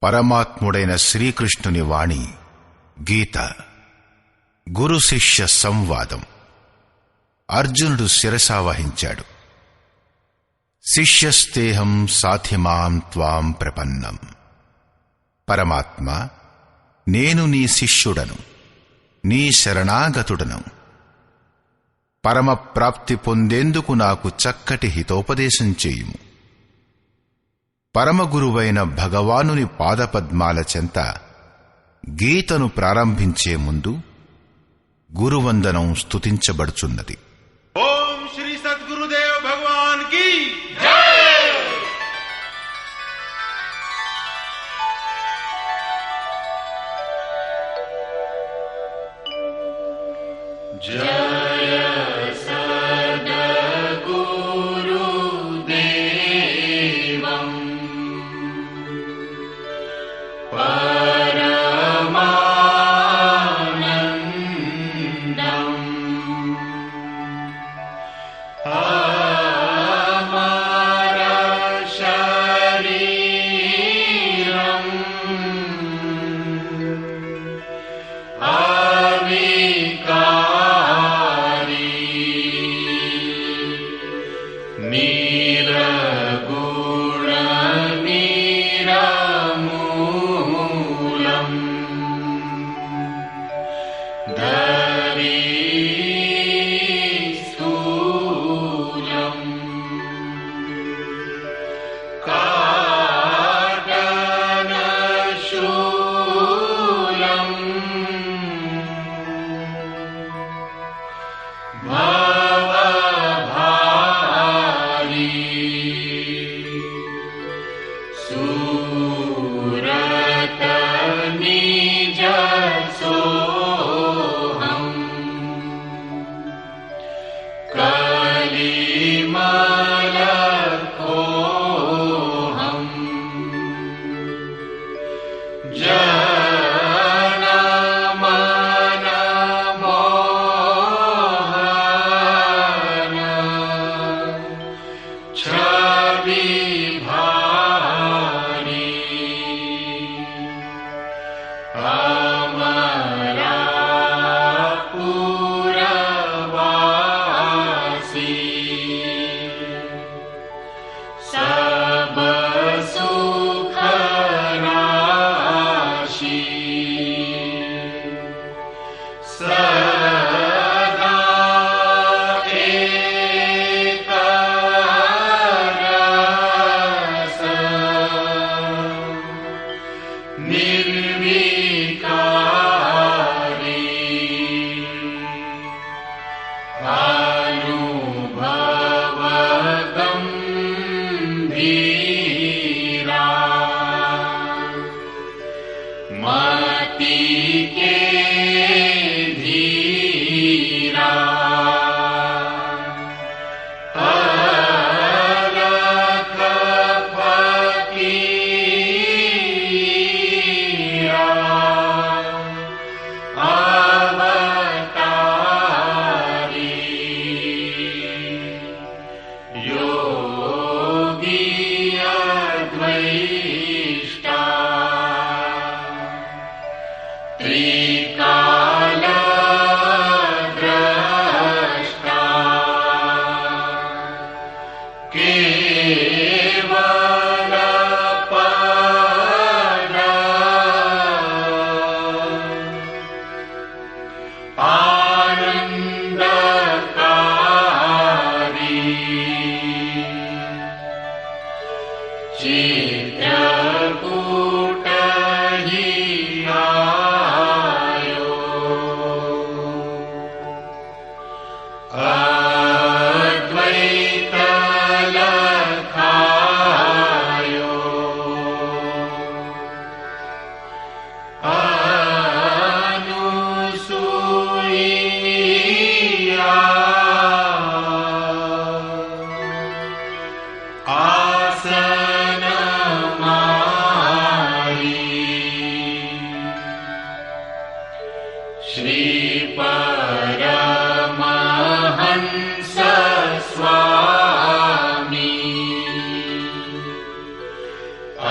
పరమాత్ముడైన శ్రీకృష్ణుని వాణి గీత. గురు శిష్య సంవాదం. అర్జునుడు శిరసావహించాడు. శిష్యస్తేహం సాధిమాం త్వాం ప్రపన్నం. పరమాత్మ, నేను నీ శిష్యుడను, నీ శరణాగతుడను. పరమప్రాప్తి పొందేందుకు నాకు చక్కటి హితోపదేశం చేయుము. పరమగురువైన భగవానుని పాదపద్మాల చెంత గీతను ప్రారంభించే ముందు గురువందనం స్తుతించబడుచున్నది. ఓం శ్రీ సద్గురుదేవ్ భగవాన్ కీ జై.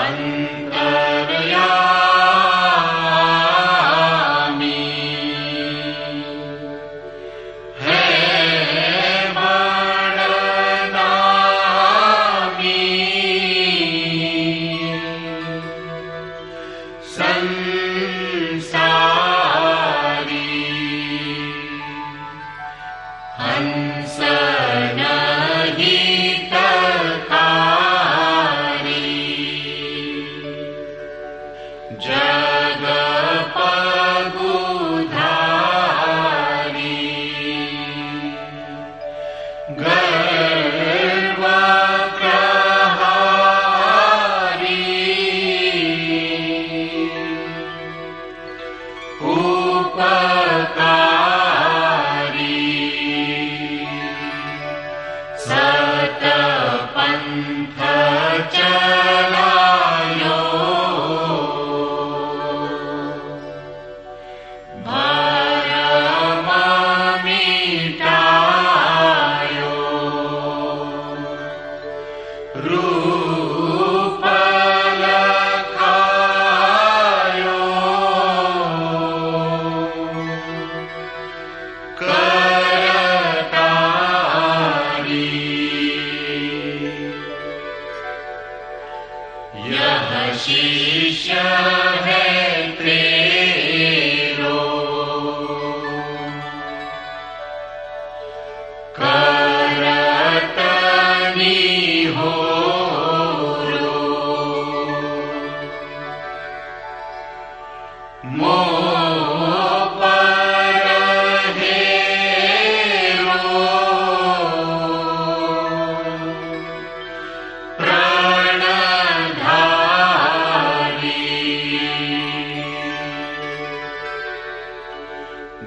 अंतर्या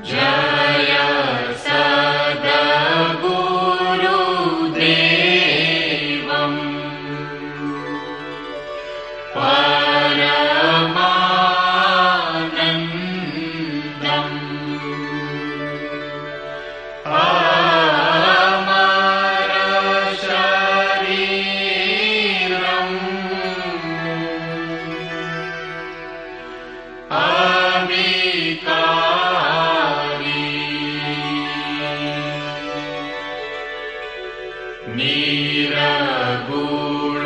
जय सद्गुरुदेवम् परमानन्दम् अमरशरीरम् अविकारी निरगुण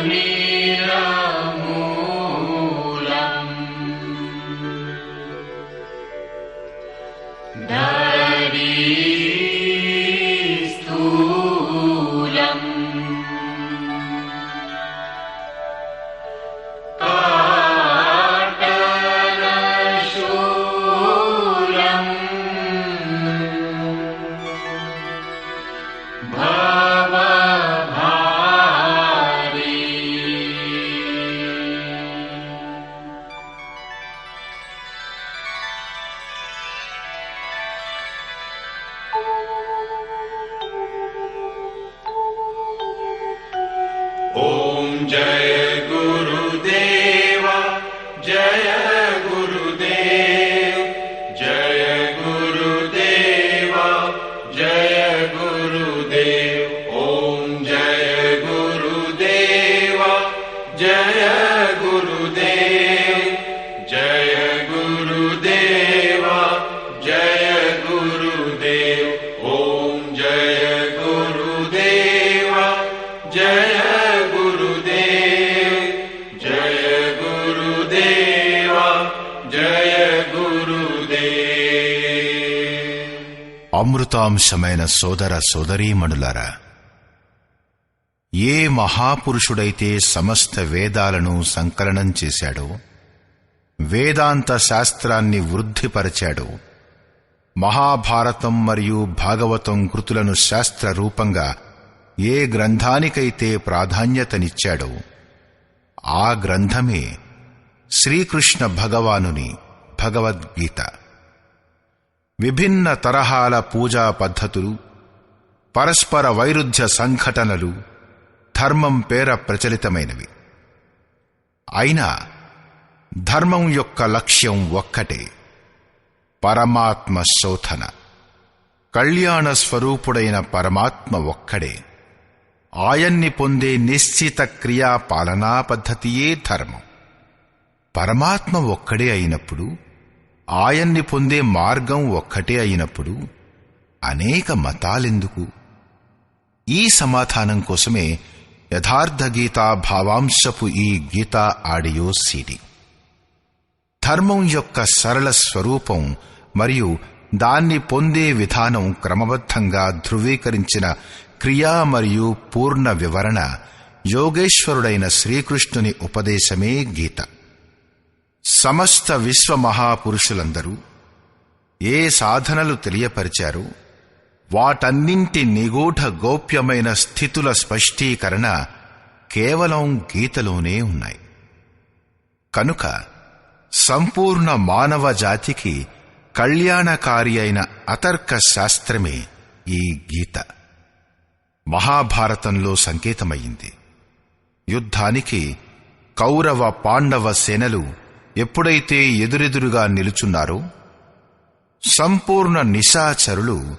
निरमूलम् धरीस्थूलम् पाटलशूलम् भवभारी ओम जय गुरुदेव जय गुरुदेव जय गुरुदेव जय गुरुदेव ओम जय गुरुदेव जय गुरुदेव जय गुरुदेव जय गुरुदेव ओम जय गुरुदेव जय गुरुदेव जय गुरुदेव जय गुरुदेव। అమృతాంశమైన సోదర సోదరీమణులారా, ఏ మహాపురుషుడైతే సమస్త వేదాలను సంకలనం చేశాడో, వేదాంత శాస్త్రాన్ని వృద్ధిపరచాడో, మహాభారతం మరియు భాగవతం కృతులను శాస్త్ర రూపంగా ఏ గ్రంథానికైతే ప్రాధాన్యతనిచ్చాడో ఆ గ్రంథమే శ్రీకృష్ణ భగవానుని భగవద్గీత. విభిన్న తరహాల పూజా పద్ధతులు, పరస్పర వైరుధ్య సంఘటనలు ధర్మం పేర ప్రచలితమైనవి. అయినా ధర్మం యొక్క లక్ష్యం ఒక్కటే, పరమాత్మ శోధన. కళ్యాణ స్వరూపుడైన పరమాత్మ ఒక్కడే. ఆయన్ని పొందే నిశ్చిత క్రియా పాలనా పద్ధతియే ధర్మం. పరమాత్మ ఒక్కడే అయినప్పుడు, ఆయన్ని పొందే మార్గం ఒక్కటే అయినప్పుడు అనేక మతాలెందుకు? ఈ సమాధానం కోసమే యథార్థ గీతా భావాంశపు ఈ గీతా ఆడియో సీడీ. ధర్మం యొక్క సరళ స్వరూపం మరియు దాన్ని పొందే విధానం క్రమబద్ధంగా ధృవీకరించిన క్రియా మరియు పూర్ణ వివరణ యోగేశ్వరుడైన శ్రీకృష్ణుని ఉపదేశమే గీత. సమస్త విశ్వ మహాపురుషులందరూ ఏ సాధనలు తెలియపరిచారో వాటన్నింటి నిగూఢ గోప్యమైన స్థితుల స్పష్టీకరణ కేవలం గీతలోనే ఉన్నాయి. కనుక సంపూర్ణ మానవ జాతికి కళ్యాణకారి అయిన అతర్క శాస్త్రమే ఈ గీత. మహాభారతంలో సంకేతమయ్యింది. యుద్ధానికి కౌరవ పాండవ సేనలు ఎప్పుడైతే ఎదురెదురుగా నిలుచున్నారో, సంపూర్ణ నిశాచరులు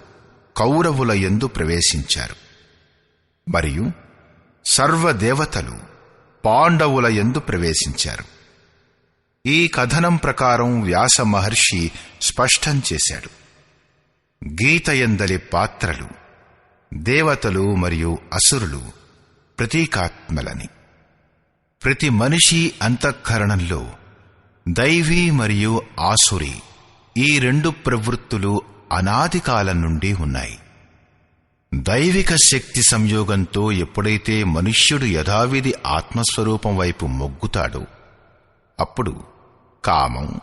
కౌరవుల యందు ప్రవేశించారు మరియు సర్వదేవతలు పాండవుల యందు ప్రవేశించారు. ఈ కథనం ప్రకారం వ్యాస మహర్షి స్పష్టం చేశాడు. గీతయందలి పాత్రలు దేవతలు మరియు అసురులు ప్రతీకాత్మలని. ప్రతి మనిషి అంతఃకరణంలో దైవీ మరియు ఆసురి ఈ రెండు ప్రవృత్తులు అనాది కాలం నుండి ఉన్నాయి. దైవిక శక్తి సంయోగంతో ఎప్పుడైతే మనుష్యుడు యథావిధి ఆత్మస్వరూపం వైపు మొగ్గుతాడో అప్పుడు కామం,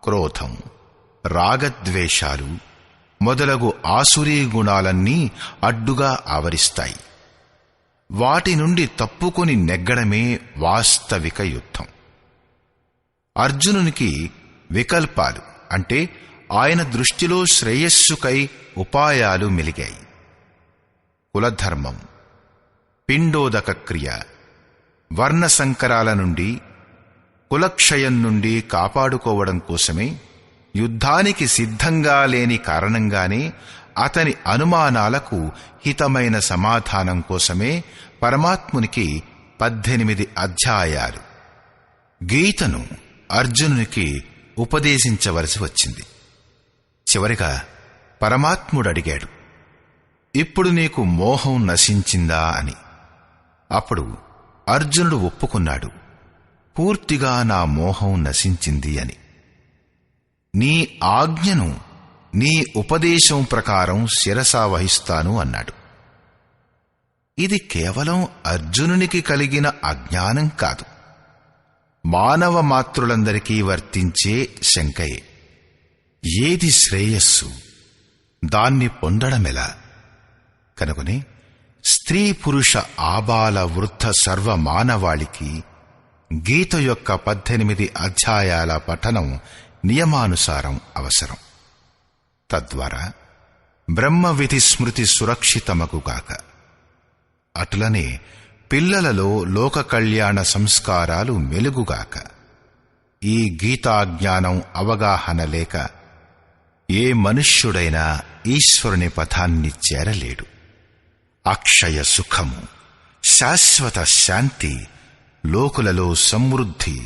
క్రోధం, రాగద్వేషాలు మొదలగు ఆసురీ గుణాలన్నీ అడ్డుగా ఆవరిస్తాయి. వాటి నుండి తప్పుకొని నెగ్గడమే వాస్తవిక యుద్ధం. అర్జునునికి వికల్పాలు అంటే ఆయన దృష్టిలో శ్రేయస్సుకై ఉపాయాలు మెలిగాయి. కులధర్మం, పిండోదక క్రియ, వర్ణ సంకరాల నుండి, కులక్షయం నుండి కాపాడుకోవడం కోసమే, యుద్ధానికి సిద్ధంగా లేని కారణంగానే అతని అనుమానాలకు హితమైన సమాధానం కోసమే పరమాత్మునికి 18 అధ్యాయాలు గీతను అర్జునునికి ఉపదేశించవలసి వచ్చింది. చివరిగా పరమాత్ముడడిగాడు, ఇప్పుడు నీకు మోహం నశించిందా అని. అప్పుడు అర్జునుడు ఒప్పుకున్నాడు, పూర్తిగా నా మోహం నశించింది అని. నీ ఆజ్ఞను నీ ఉపదేశం ప్రకారం శిరసా వహిస్తాను అన్నాడు. ఇది కేవలం అర్జునునికి కలిగిన అజ్ఞానం కాదు, మానవ మాతృలందరికీ వర్తించే శంకయే. ఏది శ్రేయస్సు, దాన్ని పొందడమెలా? కనుకనే స్త్రీ పురుష ఆబాల వృద్ధ సర్వ మానవాళికి గీత యొక్క 18 అధ్యాయాల పఠనం నియమానుసారం అవసరం. తద్వారా బ్రహ్మ విధి స్మృతి సురక్షితమగుగాక. అటులనే పిల్లలలో లోక కళ్యాణ సంస్కారాలు మెలుగుగాక. ఈ గీతాజ్ఞానం అవగాహన లేక ఏ మనుష్యుడైనా ఈశ్వరుని పథాన్ని చేరలేడు. అక్షయ సుఖము, శాశ్వత శాంతి, లోకులలో సమృద్ధి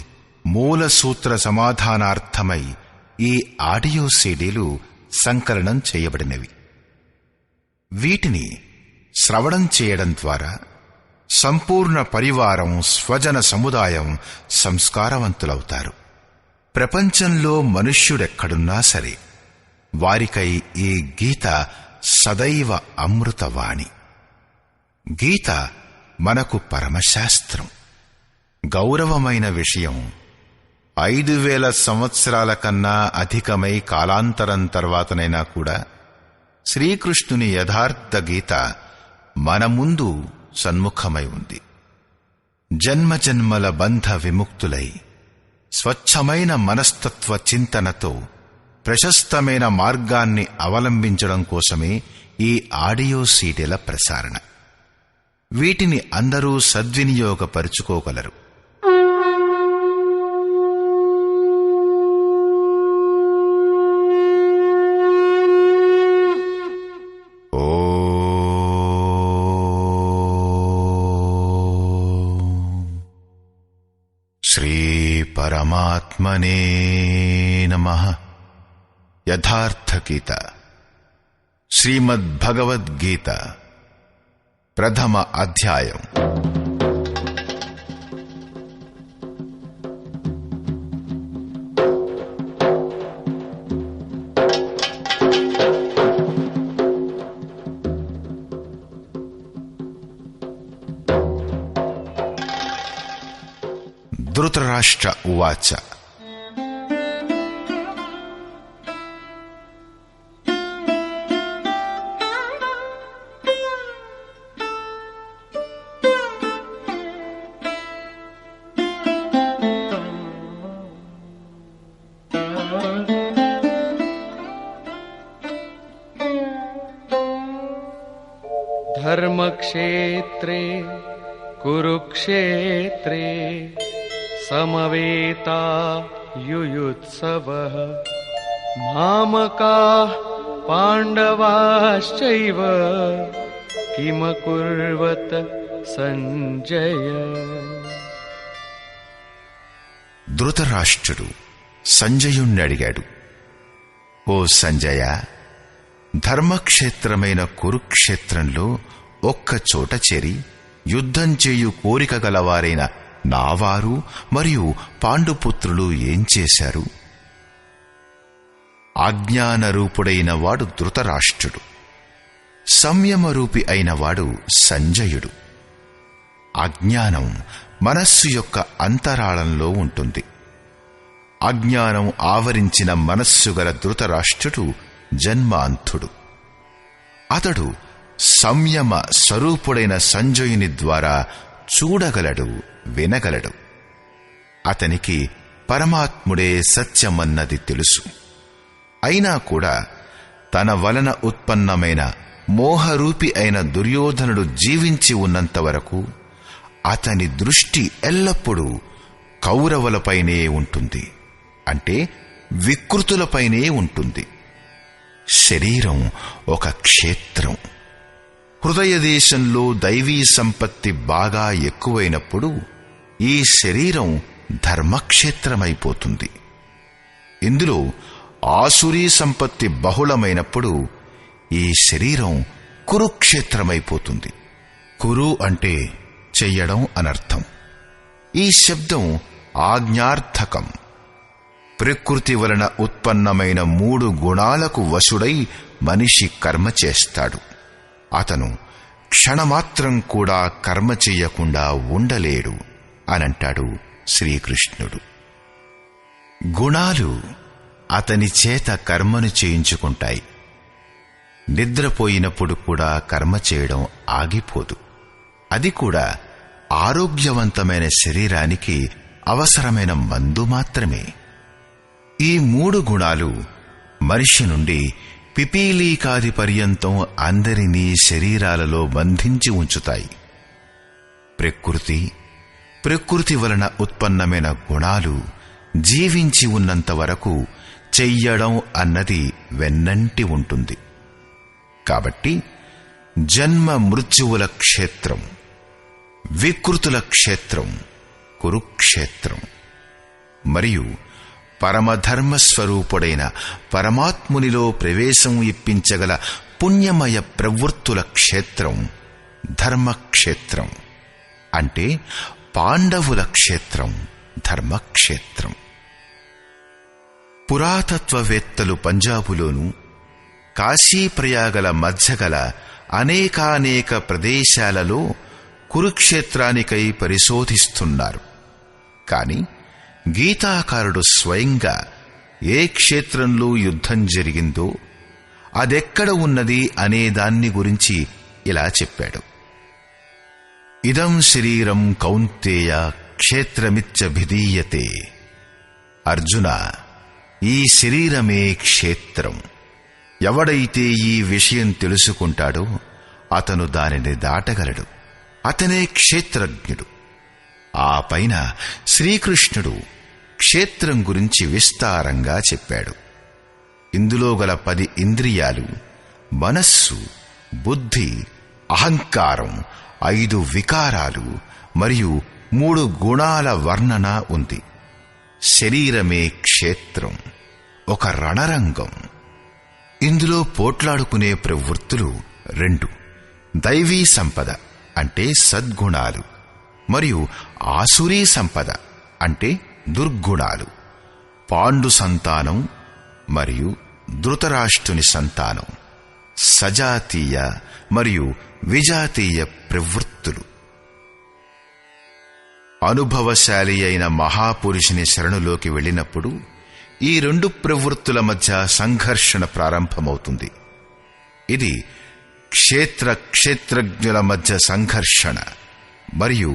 మూల సూత్ర సమాధానార్థమై ఈ ఆడియో సీడీలు సంకలనం చేయబడినవి. వీటిని శ్రవణం చేయడం ద్వారా సంపూర్ణ పరివారం, స్వజన సముదాయం సంస్కారవంతులవుతారు. ప్రపంచంలో మనుష్యుడెక్కడున్నా సరే వారికై ఈ గీత సదైవ అమృతవాణి. గీత మనకు పరమశాస్త్రం. గౌరవమైన విషయం, 5000 సంవత్సరాల కన్నా అధికమై కాలాంతరం తర్వాతనైనా కూడా శ్రీకృష్ణుని యథార్థ గీత మన ముందు సన్ముఖమై ఉంది. జన్మజన్మల బంధ విముక్తులై స్వచ్ఛమైన మనస్తత్వ చింతనతో ప్రశస్తమైన మార్గాన్ని అవలంబించడం కోసమే ఈ ఆడియో సీడీల ప్రసారణ. వీటిని అందరూ సద్వినియోగపరుచుకోగలరు. శ్రీ పరమాత్మనే నమః. యథార్థ గీత, శ్రీమద్భగవద్గీత, ప్రథమ అధ్యాయం. ధృతరాష్ట్ర ఉవాచ. ధర్మక్షేత్రే కురుక్షేత్రే సమవేతా యుయుత్సవః మామకాః పాండవాశ్చైవ కిమకుర్వత సంజయ. ధృతరాష్ట్రుడు సంజయుణ్ణి అడిగాడు, ఓ సంజయ, ధర్మక్షేత్రమైన కురుక్షేత్రంలో ఒక్కచోట చేరి యుద్ధం చేయు కోరిక గలవారైన నావారు మరియు పాండుపుత్రులు ఏం చేశారు? అజ్ఞానరూపుడైన వాడు ధృతరాష్ట్రుడు, సంయమరూపి అయినవాడు సంజయుడు. అజ్ఞానం మనస్సు యొక్క అంతరాళంలో ఉంటుంది. అజ్ఞానం ఆవరించిన మనస్సు గల ధృతరాష్ట్రుడు జన్మాంధుడు. అతడు సంయమ స్వరూపుడైన సంజయుని ద్వారా చూడగలడు, వినగలడు. అతనికి పరమాత్ముడే సత్యమన్నది తెలుసు. అయినా కూడా తన వలన ఉత్పన్నమైన మోహరూపి అయిన దుర్యోధనుడు జీవించి ఉన్నంత వరకు అతని దృష్టి ఎల్లప్పుడూ కౌరవులపైనే ఉంటుంది, అంటే వికృతులపైనే ఉంటుంది. శరీరం ఒక క్షేత్రం. హృదయదేశంలో దైవీ సంపత్తి బాగా ఎక్కువైనప్పుడు ఈ శరీరం ధర్మక్షేత్రమైపోతుంది. ఇందులో ఆసురీ సంపత్తి బహుళమైనప్పుడు ఈ శరీరం కురుక్షేత్రమైపోతుంది. కురు అంటే చెయ్యడం అనర్థం. ఈ శబ్దం ఆజ్ఞార్థకం. ప్రకృతి వలన ఉత్పన్నమైన 3 గుణాలకు వశుడై మనిషి కర్మ చేస్తాడు. అతను క్షణమాత్రం కూడా కర్మ చెయ్యకుండా ఉండలేడు అనంటాడు శ్రీకృష్ణుడు. గుణాలు అతని చేత కర్మను చేయించుకుంటాయి. నిద్రపోయినప్పుడు కూడా కర్మ చేయడం ఆగిపోదు. అది కూడా ఆరోగ్యవంతమైన శరీరానికి అవసరమైన మందు మాత్రమే. ఈ 3 గుణాలు మనిషి నుండి పిపీలీకాది పర్యంతం అందరినీ శరీరాలలో బంధించి ఉంచుతాయి. ప్రకృతి వలన ఉత్పన్నమైన గుణాలు జీవించి ఉన్నంత వరకు చెయ్యడం అన్నది వెన్నంటి ఉంటుంది. కాబట్టి జన్మ మృత్యువుల క్షేత్రం, వికృతుల క్షేత్రం కురుక్షేత్రం. మరియు పరమధర్మస్వరూపుడైన పరమాత్మునిలో ప్రవేశం ఇప్పించగల పుణ్యమయ ప్రవృత్తుల క్షేత్రం ధర్మక్షేత్రం, అంటే పాండవుల క్షేత్రం ధర్మక్షేత్రం. పురాతత్వవేత్తలు పంజాబులోను కాశీప్రయాగల మధ్యగల అనేకానేక ప్రదేశాలలో కురుక్షేత్రానికై పరిశోధిస్తున్నారు. కాని గీతాకారుడు స్వయంగా ఏ క్షేత్రంలో యుద్ధం జరిగిందో అదెక్కడ ఉన్నది అనేదాన్ని గురించి ఇలా చెప్పాడు. ఇదం శరీరం కౌంతేయ క్షేత్రమిత్యభిధీయతే. అర్జున, ఈ శరీరమే క్షేత్రం. ఎవడైతే ఈ విషయం తెలుసుకుంటాడో అతను దానిని దాటగలడు. అతనే క్షేత్రజ్ఞుడు. ఆ పైన శ్రీకృష్ణుడు క్షేత్రం గురించి విస్తారంగా చెప్పాడు. ఇందులో గల 10 ఇంద్రియాలు, మనస్సు, బుద్ధి, అహంకారం, 5 వికారాలు మరియు 3 గుణాల వర్ణన ఉంది. శరీరమే క్షేత్రం, ఒక రణరంగం. ఇందులో పోట్లాడుకునే ప్రవృత్తులు 2: దైవీ సంపద అంటే సద్గుణాలు, మరియు ఆసురీ సంపద అంటే దుర్గుణాలు. పాండు సంతానం మరియు ధృతరాష్ట్రుని సంతానం, సజాతీయ మరియు విజాతీయ ప్రవృత్తులు. అనుభవశాలి అయిన మహాపురుషుని శరణులోకి వెళ్ళినప్పుడు ఈ 2 ప్రవృత్తుల మధ్య సంఘర్షణ ప్రారంభమవుతుంది. ఇది క్షేత్రజ్ఞుల మధ్య సంఘర్షణ, మరియు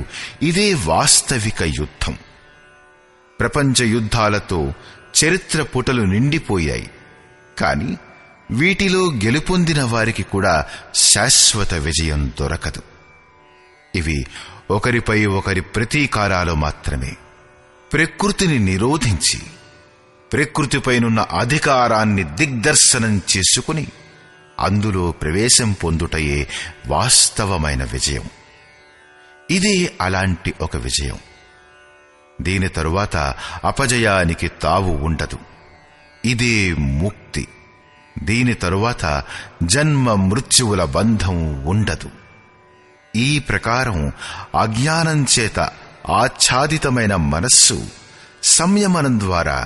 ఇదే వాస్తవిక యుద్ధం. ప్రపంచ యుద్ధాలతో చరిత్ర పుటలు నిండిపోయాయి. కాని వీటిలో గెలుపొందిన వారికి కూడా శాశ్వత విజయం దొరకదు. ఇవి ఒకరిపై ఒకరి ప్రతీకారాలు మాత్రమే. ప్రకృతిని నిరోధించి ప్రకృతిపైనున్న అధికారాన్ని దిగ్దర్శనం చేసుకుని అందులో ప్రవేశం పొందుటయే వాస్తవమైన విజయం. ఇదే అలాంటి ఒక విజయం. దీని తరువాత అపజయానికి తావు ఉండదు. ఇదే ముక్తి. దీని తరువాత జన్మ మృత్యువుల బంధం ఉండదు. ఈ ప్రకారం అజ్ఞానం చేత ఆచ్ఛాదితమైన మనస్సు సంయమనం ద్వారా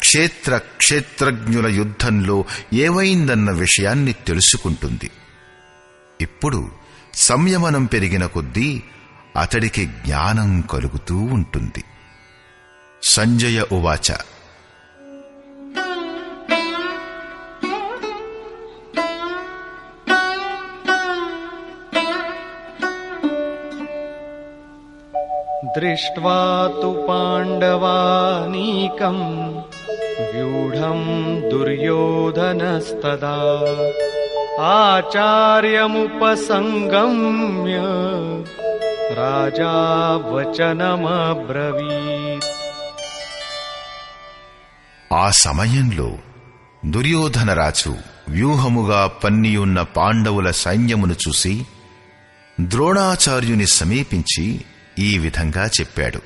క్షేత్రజ్ఞుల యుద్ధంలో ఏమైందన్న విషయాన్ని తెలుసుకుంటుంది. ఇప్పుడు సంయమనం పెరిగిన కొద్దీ అతడికి జ్ఞానం కలుగుతూ ఉంటుంది. సంజయ ఉవాచ. దృష్ట్వా తు పాండవానీకం వ్యూఢం దుర్యోధనస్తదా ఆచార్యముపసంగమ్య రాజా వచనమబ్రవీత్. ఆ సమయంలో దుర్యోధనరాజు వ్యూహముగా పన్నియున్న పాండవుల సైన్యమును చూసి ద్రోణాచార్యుని సమీపించి ఈ విధంగా చెప్పాడు.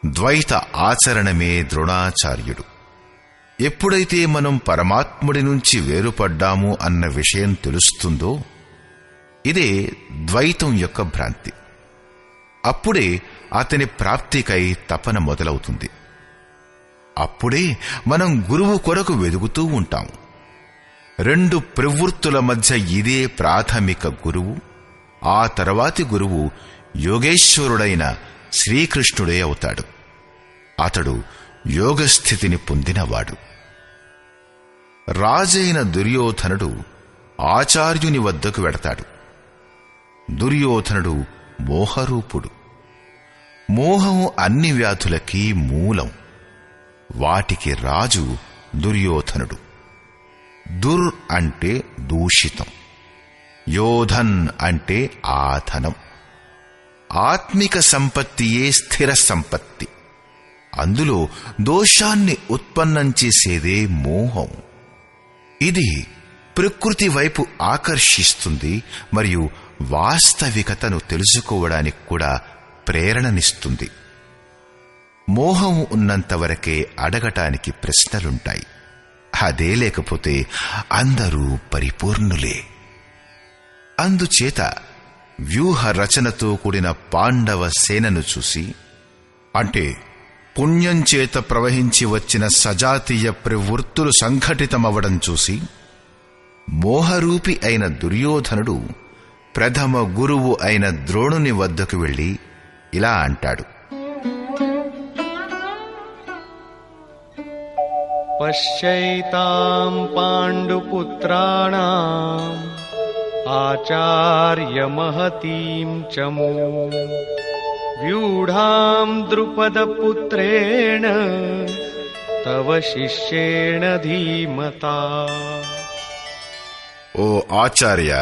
ద్వైత ఆచరణమే ద్రోణాచార్యుడు. ఎప్పుడైతే మనం పరమాత్ముడి నుంచి వేరుపడ్డాము అన్న విషయం తెలుస్తుందో ఇదే ద్వైతం యొక్క భ్రాంతి. అప్పుడే అతని ప్రాప్తికై తపన మొదలవుతుంది. అప్పుడే మనం గురువు కొరకు వెదుగుతూ ఉంటాం. రెండు ప్రవృత్తుల మధ్య ఇదే ప్రాథమిక గురువు. ఆ తర్వాతి గురువు యోగేశ్వరుడైన శ్రీకృష్ణుడే అవుతాడు. అతడు యోగస్థితిని పొందినవాడు. రాజైన దుర్యోధనుడు ఆచార్యుని వద్దకు వెడతాడు. దుర్యోధనుడు మోహరూపుడు. మోహం అన్ని వ్యాధులకి మూలం. వాటికి రాజు దుర్యోధనుడు. దుర్ అంటే దూషితం, యోధన్ అంటే ఆధనం. ఆత్మిక సంపత్తియే స్థిర సంపత్తి. అందులో దోషాన్ని ఉత్పన్నం చేసేదే మోహం. ఇది ప్రకృతి వైపు ఆకర్షిస్తుంది మరియు వాస్తవికతను తెలుసుకోవడానికి కూడా ప్రేరణనిస్తుంది. మోహం ఉన్నంతవరకే అడగటానికి ప్రశ్నలుంటాయి. అదే లేకపోతే అందరూ పరిపూర్ణులే. అందుచేత వ్యూహ రచనతో కూడిన పాండవ సేనను చూసి, అంటే పుణ్యం చేత ప్రవహించి వచ్చిన సజాతీయ ప్రవృత్తులు సంఘటితమవడం చూసి మోహరూపి అయిన దుర్యోధనుడు ప్రథమ గురువు అయిన ద్రోణుని వద్దకు వెళ్లి ఇలా అంటాడు. పశ్యైతాం పాండుపుత్రాణాం ఆచార్యమహతీం చమూ వ్యూఢాం ద్రుపదపుత్రేణ తవ శిష్యేణ ధీమతా. ఓ ఆచార్య,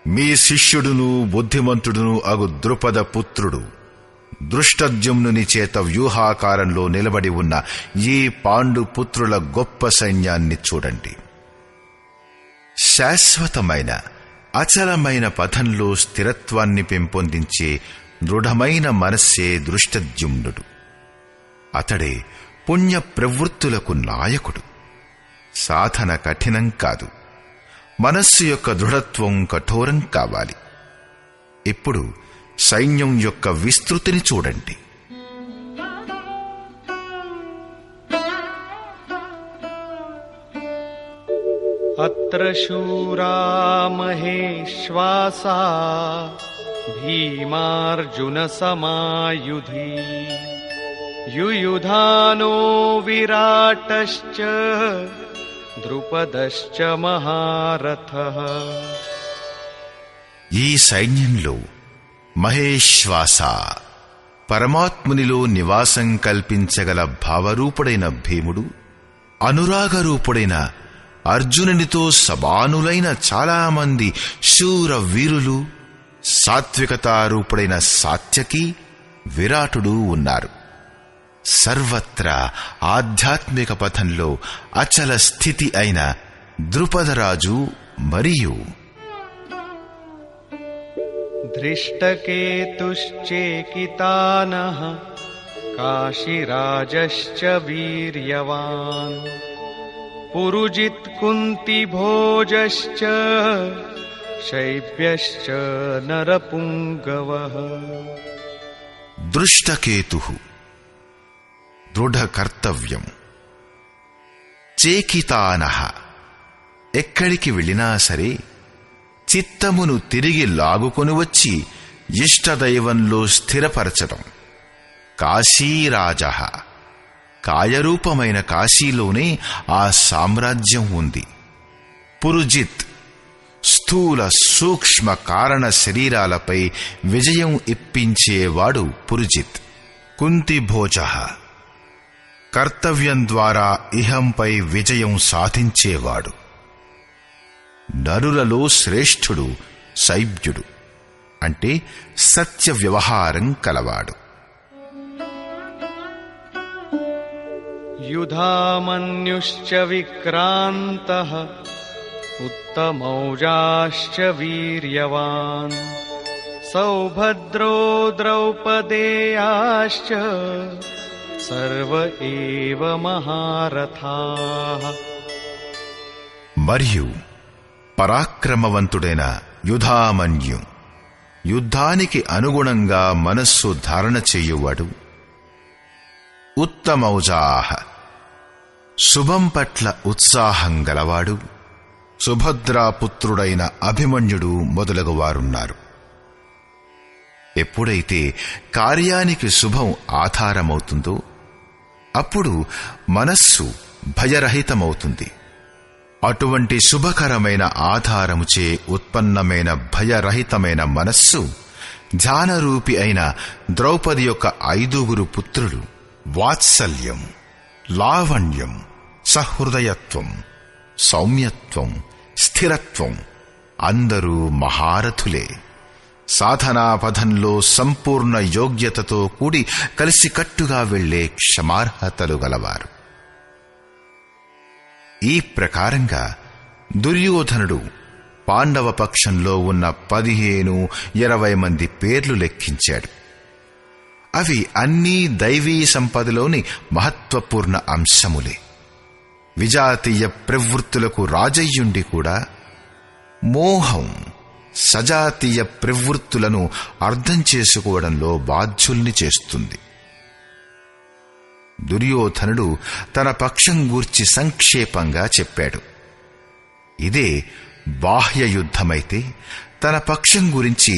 మీ శిష్యుడును బుద్ధిమంతుడును అగు ద్రుపద పుత్రుడు దృష్టద్యుమ్నుని చేత వ్యూహాకారంలో నిలబడి ఉన్న ఈ పాండుపుత్రుల గొప్ప సైన్యాన్ని చూడండి. శాశ్వతమైన అచలమైన పథంలో స్థిరత్వాన్ని పెంపొందించే దృఢమైన మనస్సే దృష్టద్యుమ్నుడు. అతడే పుణ్య ప్రవృత్తులకు నాయకుడు. సాధన కఠినం కాదు, మనస్సు యొక్క దృఢత్వం కఠోరం కావాలి. ఇప్పుడు సైన్యం యొక్క విస్తృతిని చూడండి. అత్ర శూరా మహేశ్వాసా భీమార్జున సమాయుధి యుయుధానో విరాటశ్చ ద్రుపదశ్చ మహారథః. ఈ సైన్యంలో మహేశ్వాస, పరమాత్మునిలో నివాసం కల్పించగల భావరూపుడైన భీముడు, అనురాగరూపుడైన అర్జునునితో సమానులైన చాలామంది శూర వీరులు, సాత్వికతారూపుడైన సాత్యకి, విరాటుడు ఉన్నారు. సర్వత్రా ఆధ్యాత్మిక పథంలో అచల స్థితి అయిన ద్రుపదరాజు మరియు దృష్టకేతుశ్చేకితానః కాశీరాజశ్చ వీర్యవాన్ పురుజిత్ కుంతిభోజశ్చ శైబ్యశ్చ నరపుంగవః. దృష్టకేతు దృఢ కర్తవ్యం. చేకితానః ఎక్కడికి వెళ్ళినా సరే చిత్తమును తిరిగి లాగుకొని వచ్చి ఇష్టదైవంలో స్థిరపరచడం. కాశీరాజః కాయరూపమైన కాశీలోనే ఆ సామ్రాజ్యం ఉంది. పురుజిత్ స్థూల సూక్ష్మ కారణ శరీరాలపై విజయం ఇప్పించేవాడు పురుజిత్. కుంతిభోజః కర్తవ్యం ద్వారా ఇహంపై విజయం సాధించేవాడు. నరులలో శ్రేష్ఠుడు శైవ్యుడు, అంటే సత్య వ్యవహారం కలవాడు. యుధామన్యుశ్చ విక్రాంతః ఉత్తమౌజాశ్చ వీర్యవాన్ సౌభద్రో ద్రౌపదేయాశ్చ సర్వ ఏవ మహారథాః. మరియు పరాక్రమవంతుడైన యుధామన్యు, యుద్ధానికి అనుగుణంగా మనస్సు ధారణ చేయువాడు. ఉత్తమౌజాః, శుభం పట్ల ఉత్సాహం గలవాడు. సుభద్రాపుత్రుడైన అభిమన్యుడు మొదలగువారున్నారు. ఎప్పుడైతే కార్యానికి శుభం ఆధారమవుతుందో అప్పుడు మనస్సు భయరహితమవుతుంది. అటువంటి శుభకరమైన ఆధారముచే ఉత్పన్నమైన భయరహితమైన మనస్సు ధ్యానరూపి అయిన ద్రౌపది యొక్క 5 పుత్రులు వాత్సల్యం, లావణ్యం, సహృదయత్వం, సౌమ్యత్వం, స్థిరత్వం అందరూ మహారథులే. సాధనాపథంలో సంపూర్ణ యోగ్యతతో కూడి కలిసికట్టుగా వెళ్లే క్షమార్హతలు గలవారు. ఈ ప్రకారంగా దుర్యోధనుడు పాండవ పక్షంలో ఉన్న 15-20 మంది పేర్లు లెక్కించాడు. అవి అన్నీ దైవీ సంపదలోని మహత్వపూర్ణ అంశములే. విజాతీయ ప్రవృత్తులకు రాజయ్యుండి కూడా మోహం సజాతీయ ప్రవృత్తులను అర్థం చేసుకోవడంలో బాధ్యుల్ని చేస్తుంది. దుర్యోధనుడు తన పక్షం గూర్చి సంక్షేపంగా చెప్పాడు. ఇదే బాహ్య యుద్ధమైతే తన పక్షం గురించి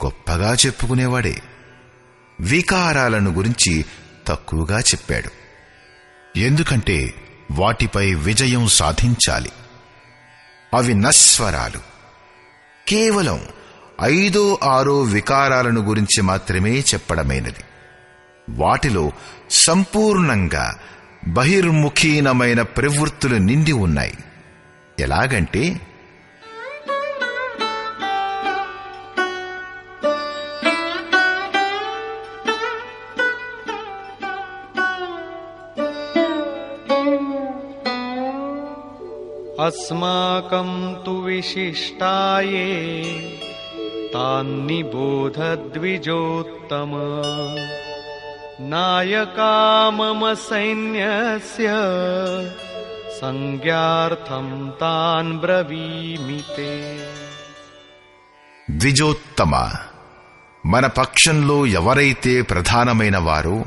గొప్పగా చెప్పుకునేవాడే. వికారాలను గురించి తక్కువగా చెప్పాడు. ఎందుకంటే వాటిపై విజయం సాధించాలి. అవి నశ్వరాలు. కేవలం 5-6 వికారాలను గురించి మాత్రమే చెప్పడమైనది. వాటిలో సంపూర్ణంగా బహిర్ముఖీనమైన ప్రవృత్తులు నిండి ఉన్నాయి. ఎలాగంటే అస్మాకం తు విశిష్టాయే తాన్నిబోధ ద్విజోత్తమ నాయకా మమ సైన్యస్య సంజ్ఞార్థం తాన్ బ్రవీమి తే. ద్విజోత్తమ, మన పక్షంలో ఎవరైతే ప్రధానమైన వారో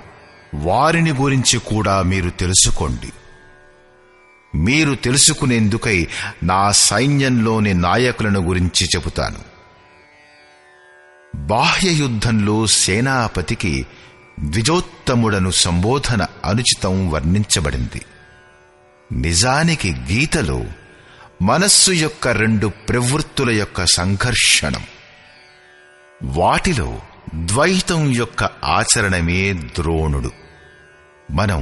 వారిని గురించి కూడా మీరు తెలుసుకోండి. మీరు తెలుసుకునేందుకై నా సైన్యంలోని నాయకులను గురించి చెబుతాను. బాహ్య యుద్ధంలో సేనాపతికి ద్విజోత్తముడను సంబోధన అనుచితం వర్ణించబడింది. నిజానికి గీతలో మనస్సు యొక్క 2 ప్రవృత్తుల యొక్క సంఘర్షణం. వాటిలో ద్వైతం యొక్క ఆచరణమే ద్రోణుడు. మనం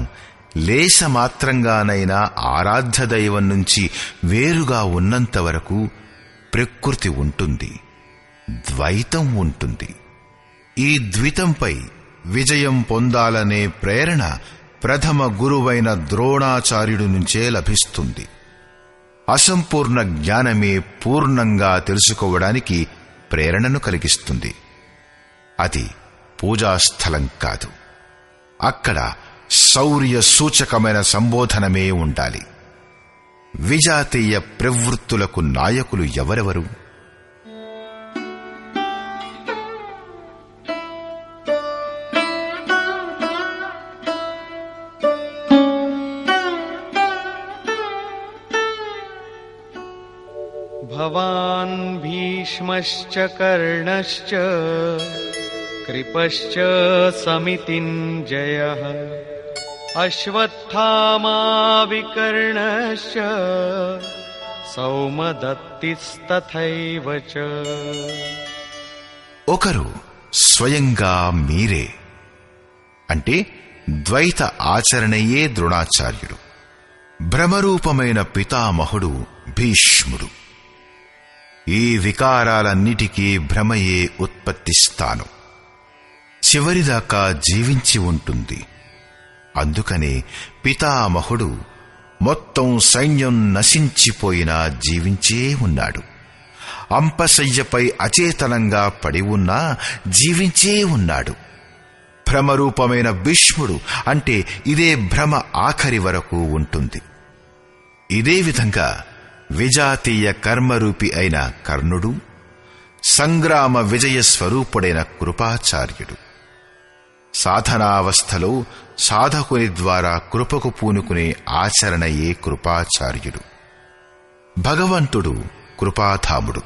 లేశమాత్రంగానైనా ఆరాధ్య దైవం నుంచి వేరుగా ఉన్నంత వరకు ప్రకృతి ఉంటుంది, ద్వైతం ఉంటుంది. ఈ ద్వితంపై విజయం పొందాలనే ప్రేరణ ప్రథమ గురువైన ద్రోణాచార్యుడి నుంచే లభిస్తుంది. అసంపూర్ణ జ్ఞానమే పూర్ణంగా తెలుసుకోవడానికి ప్రేరణను కలిగిస్తుంది. అది పూజాస్థలం కాదు. అక్కడ శౌర్య సూచకమైన సంబోధనమే ఉండాలి. విజాతీయ ప్రవృత్తులకు నాయకులు ఎవరెవరు? భవాన్ భీష్మశ్చ కర్ణశ్చ కృపశ్చ సమితింజయః అశ్వత్థామా వికర్ణశ్చ సౌమదత్తిస్తథైవ చ. ఒకరు స్వయంగా మీరే, అంటే ద్వైత ఆచరణయే ద్రోణాచార్యుడు. భ్రమరూపమైన పితామహుడు భీష్ముడు. ఈ వికారాలన్నిటికీ భ్రమయే ఉత్పత్తిస్థానం. చివరిదాకా జీవించి ఉంటుంది. అందుకనే పితామహుడు మొత్తం సైన్యం నశించిపోయినా జీవించే ఉన్నాడు. అంపశయ్యపై అచేతనంగా పడి ఉన్నా జీవించే ఉన్నాడు. భ్రమరూపమైన భీష్ముడు అంటే ఇదే భ్రమ ఆఖరి వరకు ఉంటుంది. ఇదే విధంగా విజాతీయ కర్మరూపి అయిన కర్ణుడు, సంగ్రామ విజయ స్వరూపుడైన కృపాచార్యుడు. సాధనావస్థలో సాధకుని ద్వారా కృపకు పూనుకునే ఆచరణయే కృపాచార్యుడు. భగవంతుడు కృపాధాముడు.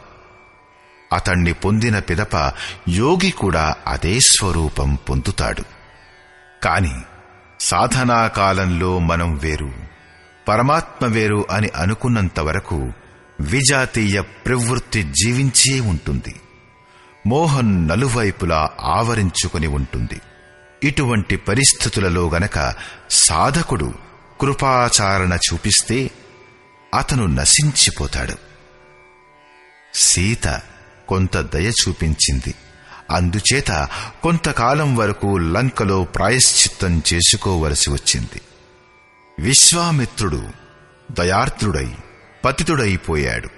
అతణ్ణి పొందిన పిదప యోగి కూడా అదే స్వరూపం పొందుతాడు. కాని సాధనాకాలంలో మనం వేరు, పరమాత్మ వేరు అని అనుకున్నంతవరకు విజాతీయ ప్రవృత్తి జీవించే ఉంటుంది. మోహం నలువైపులా ఆవరించుకుని ఉంటుంది. ఇటువంటి పరిస్థితులలో గనక సాధకుడు కృపాచారణ చూపిస్తే అతను నశించిపోతాడు. సీత కొంత దయ చూపించింది. అందుచేత కొంతకాలం వరకు లంకలో ప్రాయశ్చిత్తం చేసుకోవలసి వచ్చింది. విశ్వామిత్రుడు దయార్ద్రుడై పతితుడైపోయాడు.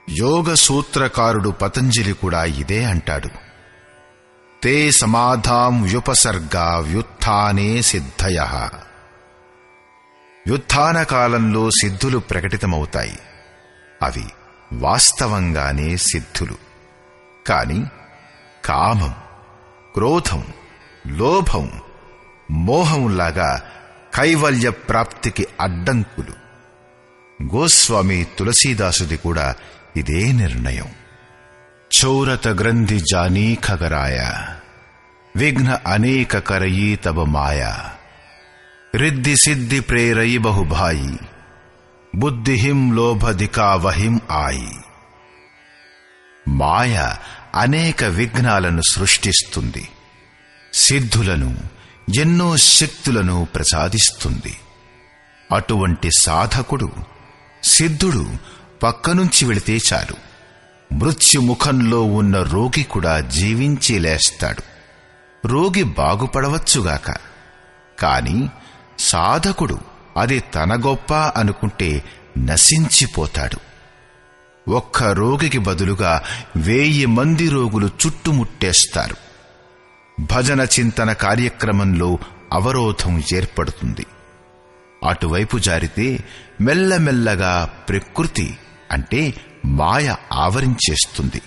యోగ సూత్రకారుడు పతంజలి కూడా ఇదే అంటాడు. తే సమాధాం వ్యుపసర్గా వ్యుత్థానే సిద్ధయః. వ్యుత్థాన కాలంలో సిద్ధులు ప్రకటితమవుతాయి. అవి వాస్తవంగానే సిద్ధులు. కాని కామం, క్రోధం, లోభం, మోహంలాగా కైవల్య ప్రాప్తికి అడ్డంకులు. గోస్వామి తులసీదాసుది కూడా ఇదే నిర్ణయం. చౌరత గ్రంథి జానీ ఖగరాయ విఘ్న అనేక కరయీ తబ మాయా రిద్ధి సిద్ధి ప్రేరయి బహుభాయి బుద్ధిహిం లోభధికావహిం ఆయి. మాయ అనేక విఘ్నాలను సృష్టిస్తుంది. సిద్ధులను, ఎన్నో శక్తులను ప్రసాదిస్తుంది. అటువంటి సాధకుడు, సిద్ధుడు పక్కనుంచి వెళితే చాలు, మృత్యుముఖంలో ఉన్న రోగి కూడా జీవించి లేస్తాడు. రోగి బాగుపడవచ్చుగాక. కాని సాధకుడు అది తన గొప్ప అనుకుంటే నశించిపోతాడు. ఒక్క రోగికి బదులుగా 1000 మంది రోగులు చుట్టుముట్టేస్తారు. భజన చింతన కార్యక్రమంలో అవరోధం ఏర్పడుతుంది. అటువైపు జారితే మెల్లమెల్లగా ప్రకృతి అంటే మాయ ఆవరించేస్తుంది.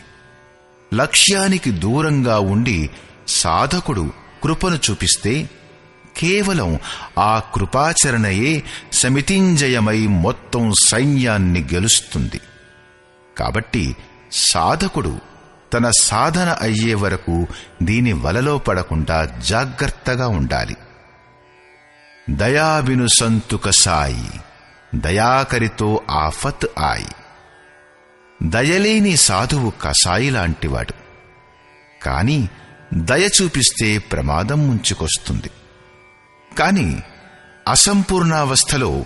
లక్ష్యానికి దూరంగా ఉండి సాధకుడు కృపను చూపిస్తే కేవలం ఆ కృపాచరణయే సమితింజయమై మొత్తం సైన్యాన్ని గెలుస్తుంది. కాబట్టి సాధకుడు తన సాధన అయ్యే వరకు దీని వలలో పడకుండా జాగ్రత్తగా ఉండాలి. దయాబిను సంతు కసాయి దయాకరితో ఆఫత్ ఆయి. దయలేని సాధువు కసాయిలాంటివాడు. కాని దయ చూపిస్తే ప్రమాదం ముంచుకొస్తుంది. కాని అసంపూర్ణావస్థలో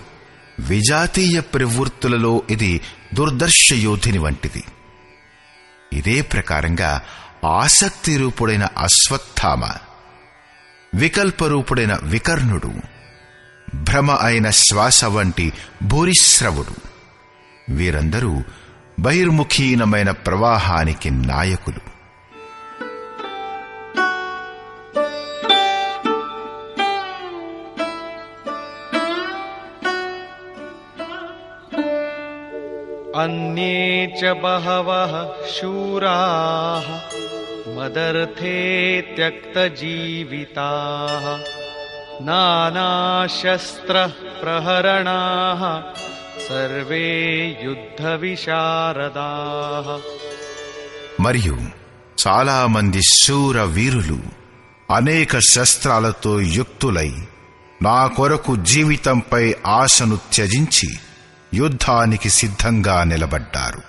విజాతీయ ప్రవృత్తులలో ఇది దుర్దర్శ యోధిని వంటిది. ఇదే ప్రకారంగా ఆసక్తి రూపుడైన అశ్వత్థామ, వికల్పరూపుడైన వికర్ణుడు, భ్రమ అయిన శ్వాస వంటి భూరిశ్రవుడు, వీరందరూ బహిర్ముఖీనమైన ప్రవాహానికి నాయకులు. అన్యే చ బహవః శూరాః మదర్థే త్యక్తజీవితాః నానాశస్త్ర ప్రహరణాః సర్వే యుద్ధ విశారదాః. మరియు చాలా మంది శూర వీరులు అనేక శస్త్రాలతో యుక్తులై నా కొరకు జీవితంపై ఆశను త్యజించి యుద్ధానికి సిద్ధంగా నిలబడ్డారు.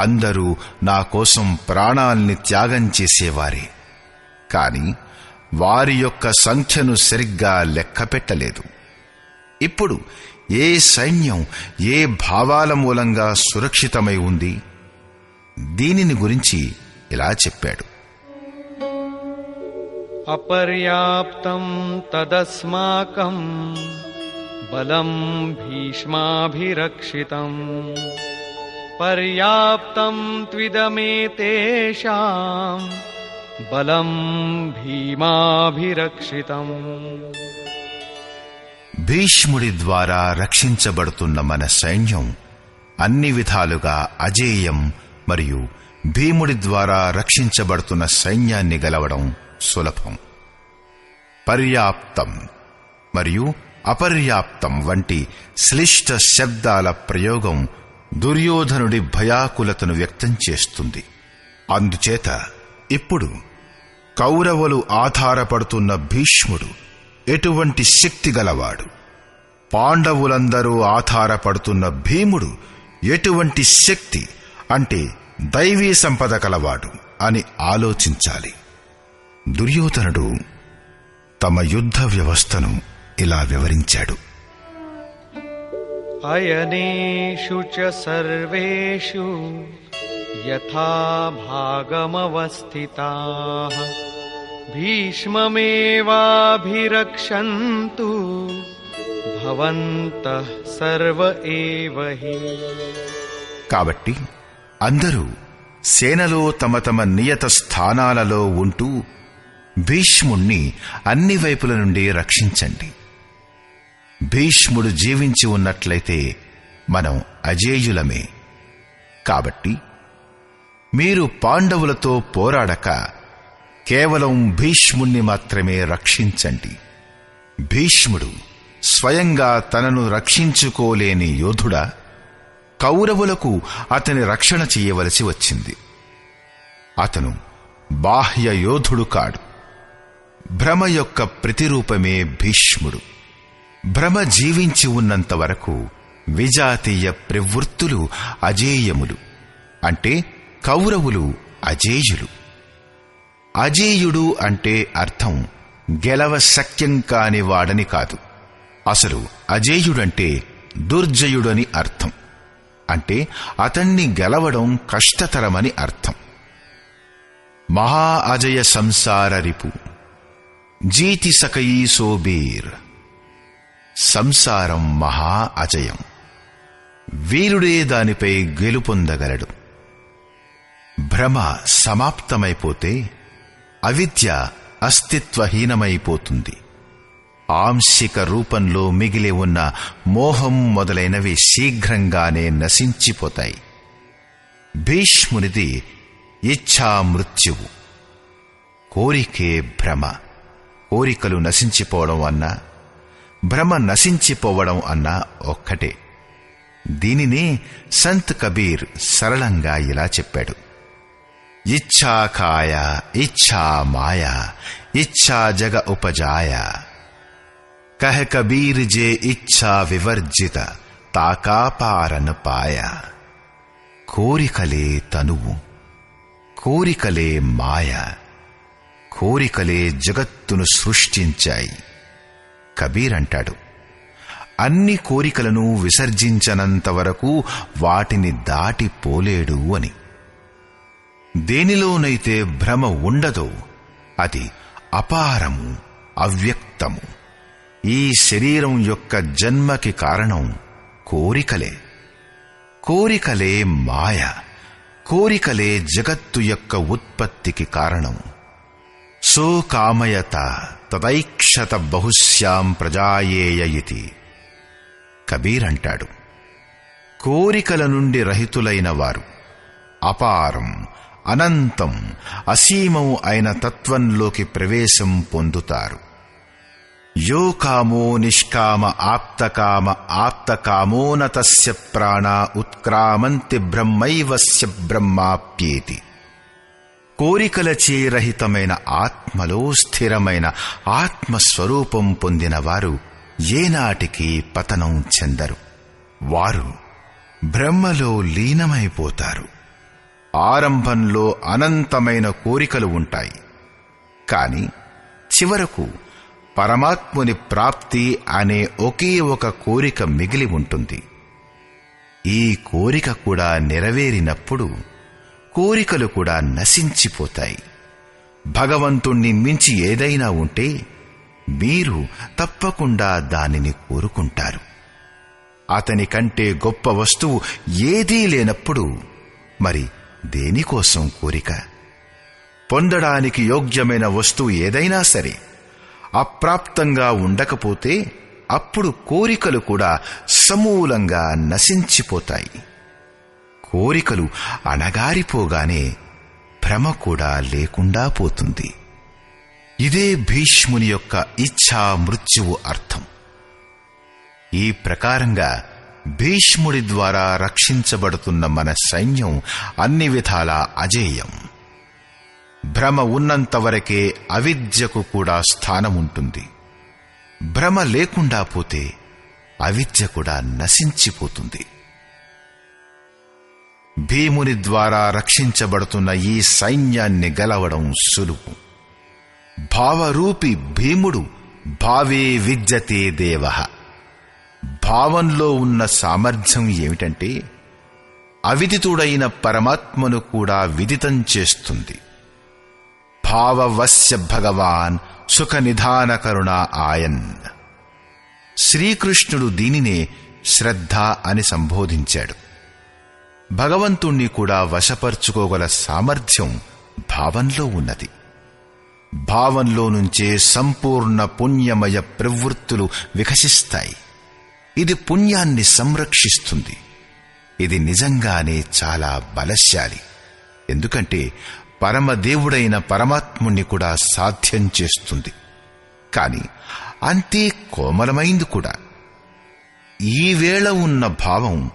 అందరూ నా కోసం ప్రాణాల్ని త్యాగం చేసేవారే. కాని వారి యొక్క సంఖ్యను సరిగ్గా లెక్కపెట్టలేదు. ఇప్పుడు ఏ సైన్యం ఏ భావాల మూలంగా సురక్షితమై ఉంది? దీనిని గురించి ఇలా చెప్పాడు. అపర్యాప్తం తదస్మాకం బలం భీష్మాభిరక్షితం పర్యాప్తం త్విదమేతేషాం బలం భీమాభిరక్షితం. భీష్ముడి ద్వారా రక్షించబడుతున్న మన సైన్యం అన్ని విధాలుగా అజేయం మరియు భీముడి ద్వారా రక్షించబడుతున్న సైన్యాన్ని గెలవడం సులభం. పర్యాప్తం మరియు అపర్యాప్తం వంటి శ్లిష్ట శబ్దాల ప్రయోగం దుర్యోధనుడి భయాకులతను వ్యక్తం చేస్తుంది. అందుచేత ఇప్పుడు కౌరవులు ఆధారపడుతున్న భీష్ముడు ఎటువంటి శక్తి గలవాడు, పాండవులందరూ ఆధారపడుతున్న భీముడు ఎటువంటి శక్తి అంటే దైవీ సంపద కలవాడు అని ఆలోచించాలి. దుర్యోధనుడు తమ యుద్ధ వ్యవస్థను ఇలా వివరించాడు. అయనేషు చ సర్వేషు యథా భాగమవస్థితాః భీష్మమేవాభిరక్షन्तు భవంతః సర్వ ఏవ హి. కాబట్టి అందరూ సేనలో తమ తమ నియత స్థానాలలో ఉంటూ భీష్ముణ్ణి అన్ని వైపుల నుండి రక్షించండి. భీష్ముడు జీవించి ఉన్నట్లయితే మనం అజేయులమే. కాబట్టి మీరు పాండవులతో పోరాడక కేవలం భీష్ముణ్ణి మాత్రమే రక్షించండి. భీష్ముడు స్వయంగా తనను రక్షించుకోలేని యోధుడా? కౌరవులకు అతని రక్షణ చెయ్యవలసి వచ్చింది. అతను బాహ్య యోధుడు కాడు. భ్రమ యొక్క ప్రతిరూపమే భీష్ముడు. భ్రమ జీవించి ఉన్నంత వరకు విజాతీయ ప్రవృత్తులు అజేయములు, అంటే కౌరవులు అజేయులు. అజేయుడు అంటే అర్థం గెలవ శక్యం కాని వాడని కాదు. అసలు అజేయుడంటే దుర్జయుడని అర్థం. అంటే అతన్ని గెలవడం కష్టతరమని అర్థం. మహా అజయ సంసార రిపు జీతి సకయీ సోబీర్. సంసారం మహా అజయం. వీరుడే దానిపై గెలుపొందగలడు. భ్రమ సమాప్తమైపోతే అవిద్య అస్తిత్వహీనమైపోతుంది. ఆంశిక రూపంలో మిగిలి ఉన్న మోహం మొదలైనవి శీఘ్రంగానే నశించిపోతాయి. భీష్మునిది ఇచ్ఛా మృత్యువు. కోరికే భ్రమ. కోరికలు నశించిపోవడం అన్నా భ్రమ నశించిపోవడం అన్నా ఒక్కటే. దీనినే సంత్ కబీర్ సరళంగా ఇలా చెప్పాడు. ఇచ్ఛా కాయ ఇచ్ఛా మాయ ఇచ్ఛా జగ ఉపజాయ కహ కబీర్ జే ఇచ్ఛా వివర్జిత తాకాపారన పాయ. కోరికలే తనువు, కోరికలే మాయ, కోరికలే జగత్తును సృష్టించాయి. కబీర్ అంటాడు, అన్ని కోరికలను విసర్జించనంత వరకు వాటిని దాటిపోలేడు అని. దేనిలోనైతే భ్రమ ఉండదో అది అపారము, అవ్యక్తము. ఈ శరీరం యొక్క జన్మకి కారణం కోరికలే. కోరికలే మాయ. కోరికలే జగత్తు యొక్క ఉత్పత్తికి కారణం. సో కామయత తదైక్షత బహుశ్యాం ప్రజాయేయ ఇతి. కబీర్ అంటాడు, కోరికల నుండి రహితులైన వారు అపారం, అనంతం, అసీమం అయిన తత్వంలోకి ప్రవేశం పొందుతారు. యో కామో నిష్కామ ఆప్తకామ ఆప్తకామోన తస్య ప్రాణా ఉత్క్రామంతి బ్రహ్మైవస్య బ్రహ్మాప్యేతి. కోరికలచే రహితమైన ఆత్మలో స్థిరమైన ఆత్మస్వరూపం పొందినవారు ఏనాటికి పతనం చెందరు. వారు బ్రహ్మలో లీనమైపోతారు. ఆరంభంలో అనంతమైన కోరికలు ఉంటాయి. కాని చివరకు పరమాత్ముని ప్రాప్తి అనే ఒకే ఒక కోరిక మిగిలి ఉంటుంది. ఈ కోరిక కూడా నెరవేరినప్పుడు కోరికలు కూడా నశించిపోతాయి. భగవంతుణ్ణి మించి ఏదైనా ఉంటే మీరు తప్పకుండా దానిని కోరుకుంటారు. అతని కంటే గొప్ప వస్తువు ఏదీ లేనప్పుడు మరి దేనికోసం కోరిక? పొందడానికి యోగ్యమైన వస్తువు ఏదైనా సరే అప్రాప్తంగా ఉండకపోతే అప్పుడు కోరికలు కూడా సమూలంగా నశించిపోతాయి. కోరికలు అణగారిపోగానే భ్రమ కూడా లేకుండా పోతుంది. ఇదే భీష్ముని యొక్క ఇచ్ఛా మృత్యువు అర్థం. ఈ ప్రకారంగా భీష్ముడి ద్వారా రక్షించబడుతున్న మన సైన్యం అన్ని విధాలా అజేయం. భ్రమ ఉన్నంతవరకే అవిద్యకు కూడా స్థానముంటుంది. భ్రమ లేకుండా పోతే అవిద్య కూడా నశించిపోతుంది. భీముని ద్వారా రక్షించబడుతున్న ఈ సైన్యాన్ని గెలవడం సులువు. భావరూపి భీముడు భావే విద్యతే దేవః. భావంలో ఉన్న సామర్థ్యం ఏమిటంటే అవిదితుడైన పరమాత్మను కూడా విదితం చేస్తుంది. భావవస్య భగవాన్ సుఖ నిధాన కరుణ ఆయన్. శ్రీకృష్ణుడు దీనినే శ్రద్ధ అని సంబోధించాడు. భగవంతుణ్ణి కూడా వశపర్చుకోగల సామర్థ్యం భావంలో ఉన్నది. భావంలో నుంచే సంపూర్ణ పుణ్యమయ ప్రవృత్తులు వికసిస్తాయి. ఇది పుణ్యాన్ని సంరక్షిస్తుంది. ఇది నిజంగానే చాలా బలశాలి. ఎందుకంటే పరమదేవుడైన పరమాత్ముణ్ణి కూడా సాధ్యం చేస్తుంది. కాని అంతే కోమలమైంది కూడా. ఈవేళ ఉన్న భావం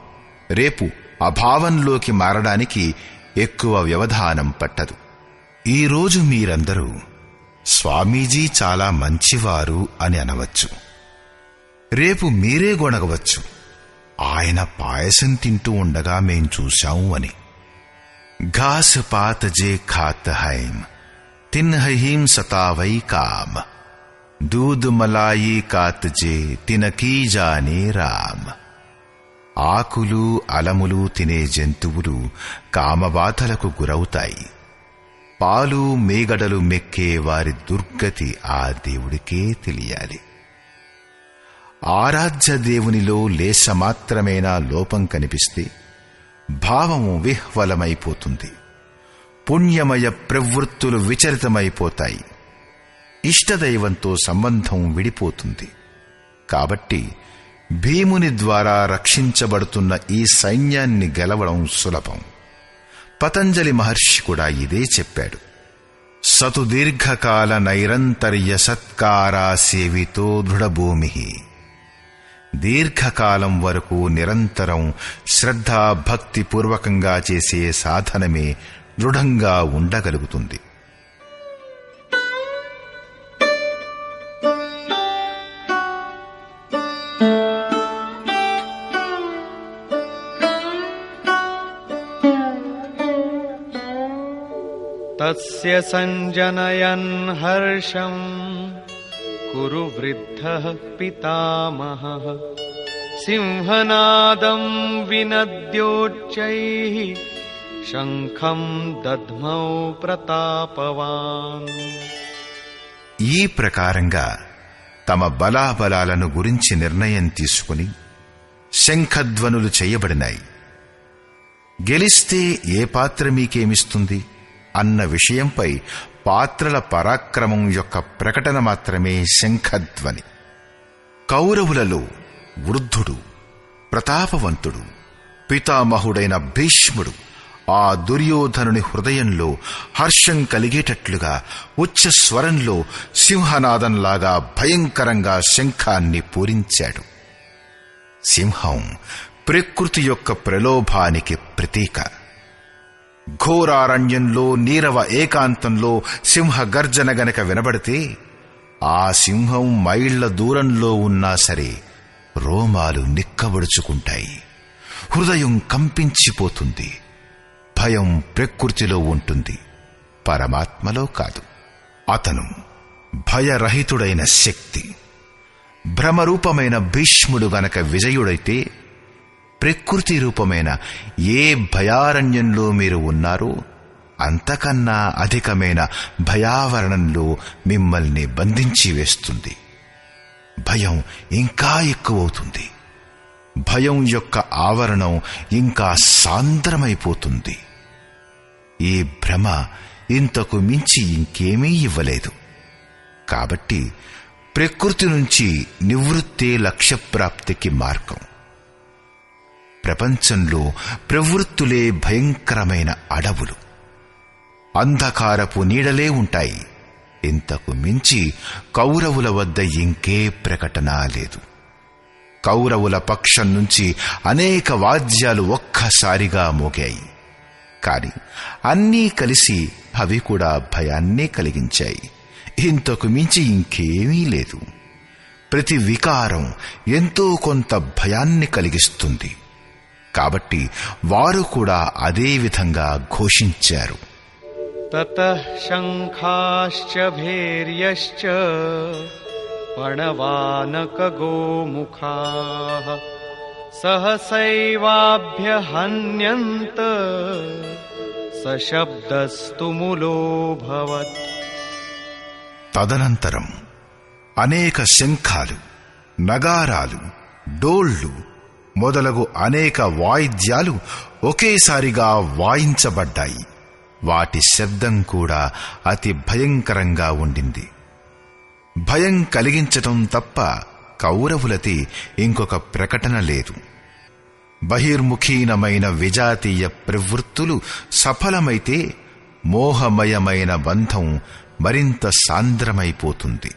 రేపు అభావంలోకి మారడానికి ఎక్కువ వ్యవధానం పట్టదు. ఈరోజు మీరందరూ స్వామీజీ చాలా మంచివారు అని అనవచ్చు. రేపు మీరే గొణగవచ్చు, ఆయన పాయసం తింటూ ఉండగా మేం చూశాము అని. घास पात जे खात हैम तिन्हहीम सतावई काम दूध मलाई कात जे तिनकी जाने राम. ఆకులు అలములు తినే జంతువులు కామబాధలకు గురవుతాయి. పాలు మేగడలు మెక్కే వారి దుర్గతి ఆ దేవుడికే తెలియాలి. ఆరాధ్య దేవునిలో లేశమాత్రమేనా లోపం కనిపిస్తే భావము విహ్వలమైపోతుంది. పుణ్యమయ ప్రవృత్తులు విచలితమైపోతాయి. ఇష్టదైవంతో సంబంధం విడిపోతుంది. కాబట్టి భీముని ద్వారా రక్షించబడుతున్న ఈ సైన్యాన్ని గెలవడం సులభం. పతంజలి మహర్షి కూడా ఇదే చెప్పాడు. సతు దీర్ఘకాల నైరంతర్య సత్కారా సేవితో దృఢభూమి. దీర్ఘకాలం వరకు నిరంతరం శ్రద్ధాభక్తి పూర్వకంగా చేసే సాధనమే దృఢంగా ఉండగలుగుతుంది. తస్య సంజనయన్ హర్షం కురు వృద్ధః పితామహః సింహనాదం వినద్యోచ్చైః శంఖం దద్మౌ ప్రతాపవాన్. ఈ ప్రకారంగా తమ బలాబలాలను గురించి నిర్ణయం తీసుకుని శంఖధ్వనులు చేయబడినాయి. గెలిస్తే ఏ పాత్ర మీకేమిస్తుంది అన్న విషయంపై పాత్రల పరాక్రమం యొక్క ప్రకటన మాత్రమే శంఖధ్వని. కౌరవులలో వృద్ధుడు, ప్రతాపవంతుడు, పితామహుడైన భీష్ముడు ఆ దుర్యోధనుని హృదయంలో హర్షం కలిగేటట్లుగా ఉచ్చస్వరంలో సింహనాదంలాగా భయంకరంగా శంఖాన్ని పూరించాడు. సింహం ప్రకృతి యొక్క ప్రలోభానికి ప్రతీక. ఘోరారణ్యంలో నీరవ ఏకాంతంలో సింహ గర్జన గనక వినబడితే ఆ సింహం మైళ్ల దూరంలో ఉన్నా సరే రోమాలు నిక్కబడుచుకుంటాయి. హృదయం కంపించిపోతుంది. భయం ప్రకృతిలో ఉంటుంది, పరమాత్మలో కాదు. అతను భయరహితుడైన శక్తి. భ్రమరూపమైన భీష్ముడు గనక విజయుడైతే, ప్రకృతి రూపమైన ఏ భయారణ్యంలో మీరు ఉన్నారో అంతకన్నా అధికమైన భయావరణంలో మిమ్మల్ని బంధించి వేస్తుంది. భయం ఇంకా ఎక్కువవుతుంది. భయం యొక్క ఆవరణం ఇంకా సాంద్రమైపోతుంది. ఈ భ్రమ ఇంతకు మించి ఇంకేమీ ఇవ్వలేదు. కాబట్టి ప్రకృతి నుంచి నివృత్తే లక్ష్యప్రాప్తికి మార్గం. ప్రపంచంలో ప్రవృత్తులే భయంకరమైన అడవులు, అంధకారపు నీడలే ఉంటాయి. ఇంతకు మించి కౌరవుల వద్ద ఇంకే ప్రకటన లేదు. కౌరవుల పక్షం నుంచి అనేక వాద్యాలు ఒక్కసారిగా మోగాయి. కాని అన్నీ కలిసి అవి కూడా భయాన్నే కలిగించాయి. ఇంతకు మించి ఇంకేమీ లేదు. ప్రతి వికారం ఎంతో కొంత భయాన్ని కలిగిస్తుంది. కాబట్టి వారు కూడా అదే విధంగా ఘోషించారు. తతః శంఖాశ్చ భేర్యశ్చ పణవానక గోముఖాః సహసైవాభ్యహన్యంత సశబ్దస్తు ములోభవత్. తదనంతరం అనేక శంఖాలు, నగారాలు, డోళ్లు మొదలగు అనేక వాయిద్యాలు ఒకేసారిగా వాయించబడ్డాయి. వాటి శబ్దం కూడా అతి భయంకరంగా ఉండింది. భయం కలిగించటం తప్ప కౌరవులది ఇంకొక ప్రకటన లేదు. బహిర్ముఖీనమైన విజాతీయ ప్రవృత్తులు సఫలమైతే మోహమయమైన బంధం మరింత సాంద్రమైపోతుంది.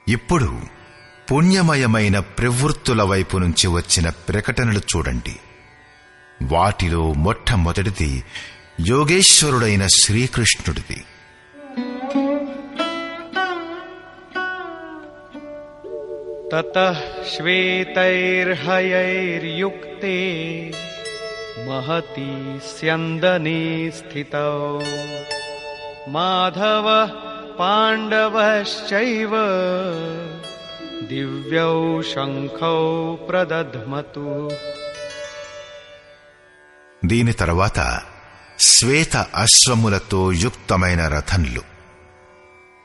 ఇప్పుడు పుణ్యమయమైన ప్రవృత్తుల వైపు నుంచి వచ్చిన ప్రకటనలు చూడండి. వాటిలో మొట్టమొదటిది యోగేశ్వరుడైన శ్రీకృష్ణుడిది. తతః శ్వేతైర్హయైర్యుక్తే మహతి స్యందనే స్థితౌ మాధవః పాండవశ్చైవ దివ్యౌ శంఖౌ ప్రదధ్మతు. దీని తర్వాత శ్వేత అశ్వములతో యుక్తమైన రథంలు.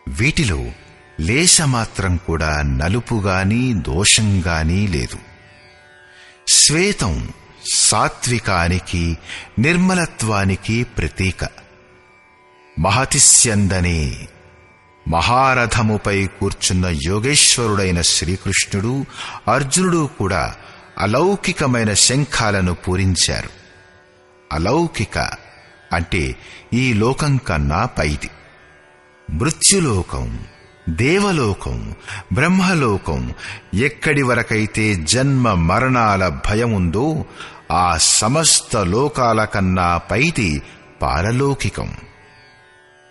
వీటిలో లేశమాత్రం కూడా నలుపుగాని దోషంగానీ లేదు. శ్వేతం సాత్వికానికి, నిర్మలత్వానికి ప్రతీక. మహతిస్యందనే మహారథముపై కూర్చున్న యోగేశ్వరుడైన శ్రీకృష్ణుడు, అర్జునుడు కూడా అలౌకికమైన శంఖాలను పూరించారు. అలౌకిక అంటే ఈ లోకం కన్నా పైది. మృత్యులోకం, దేవలోకం, బ్రహ్మలోకం ఎక్కడి వరకైతే జన్మ మరణాల భయముందో ఆ సమస్త లోకాల కన్నా పైది పారలౌకికం.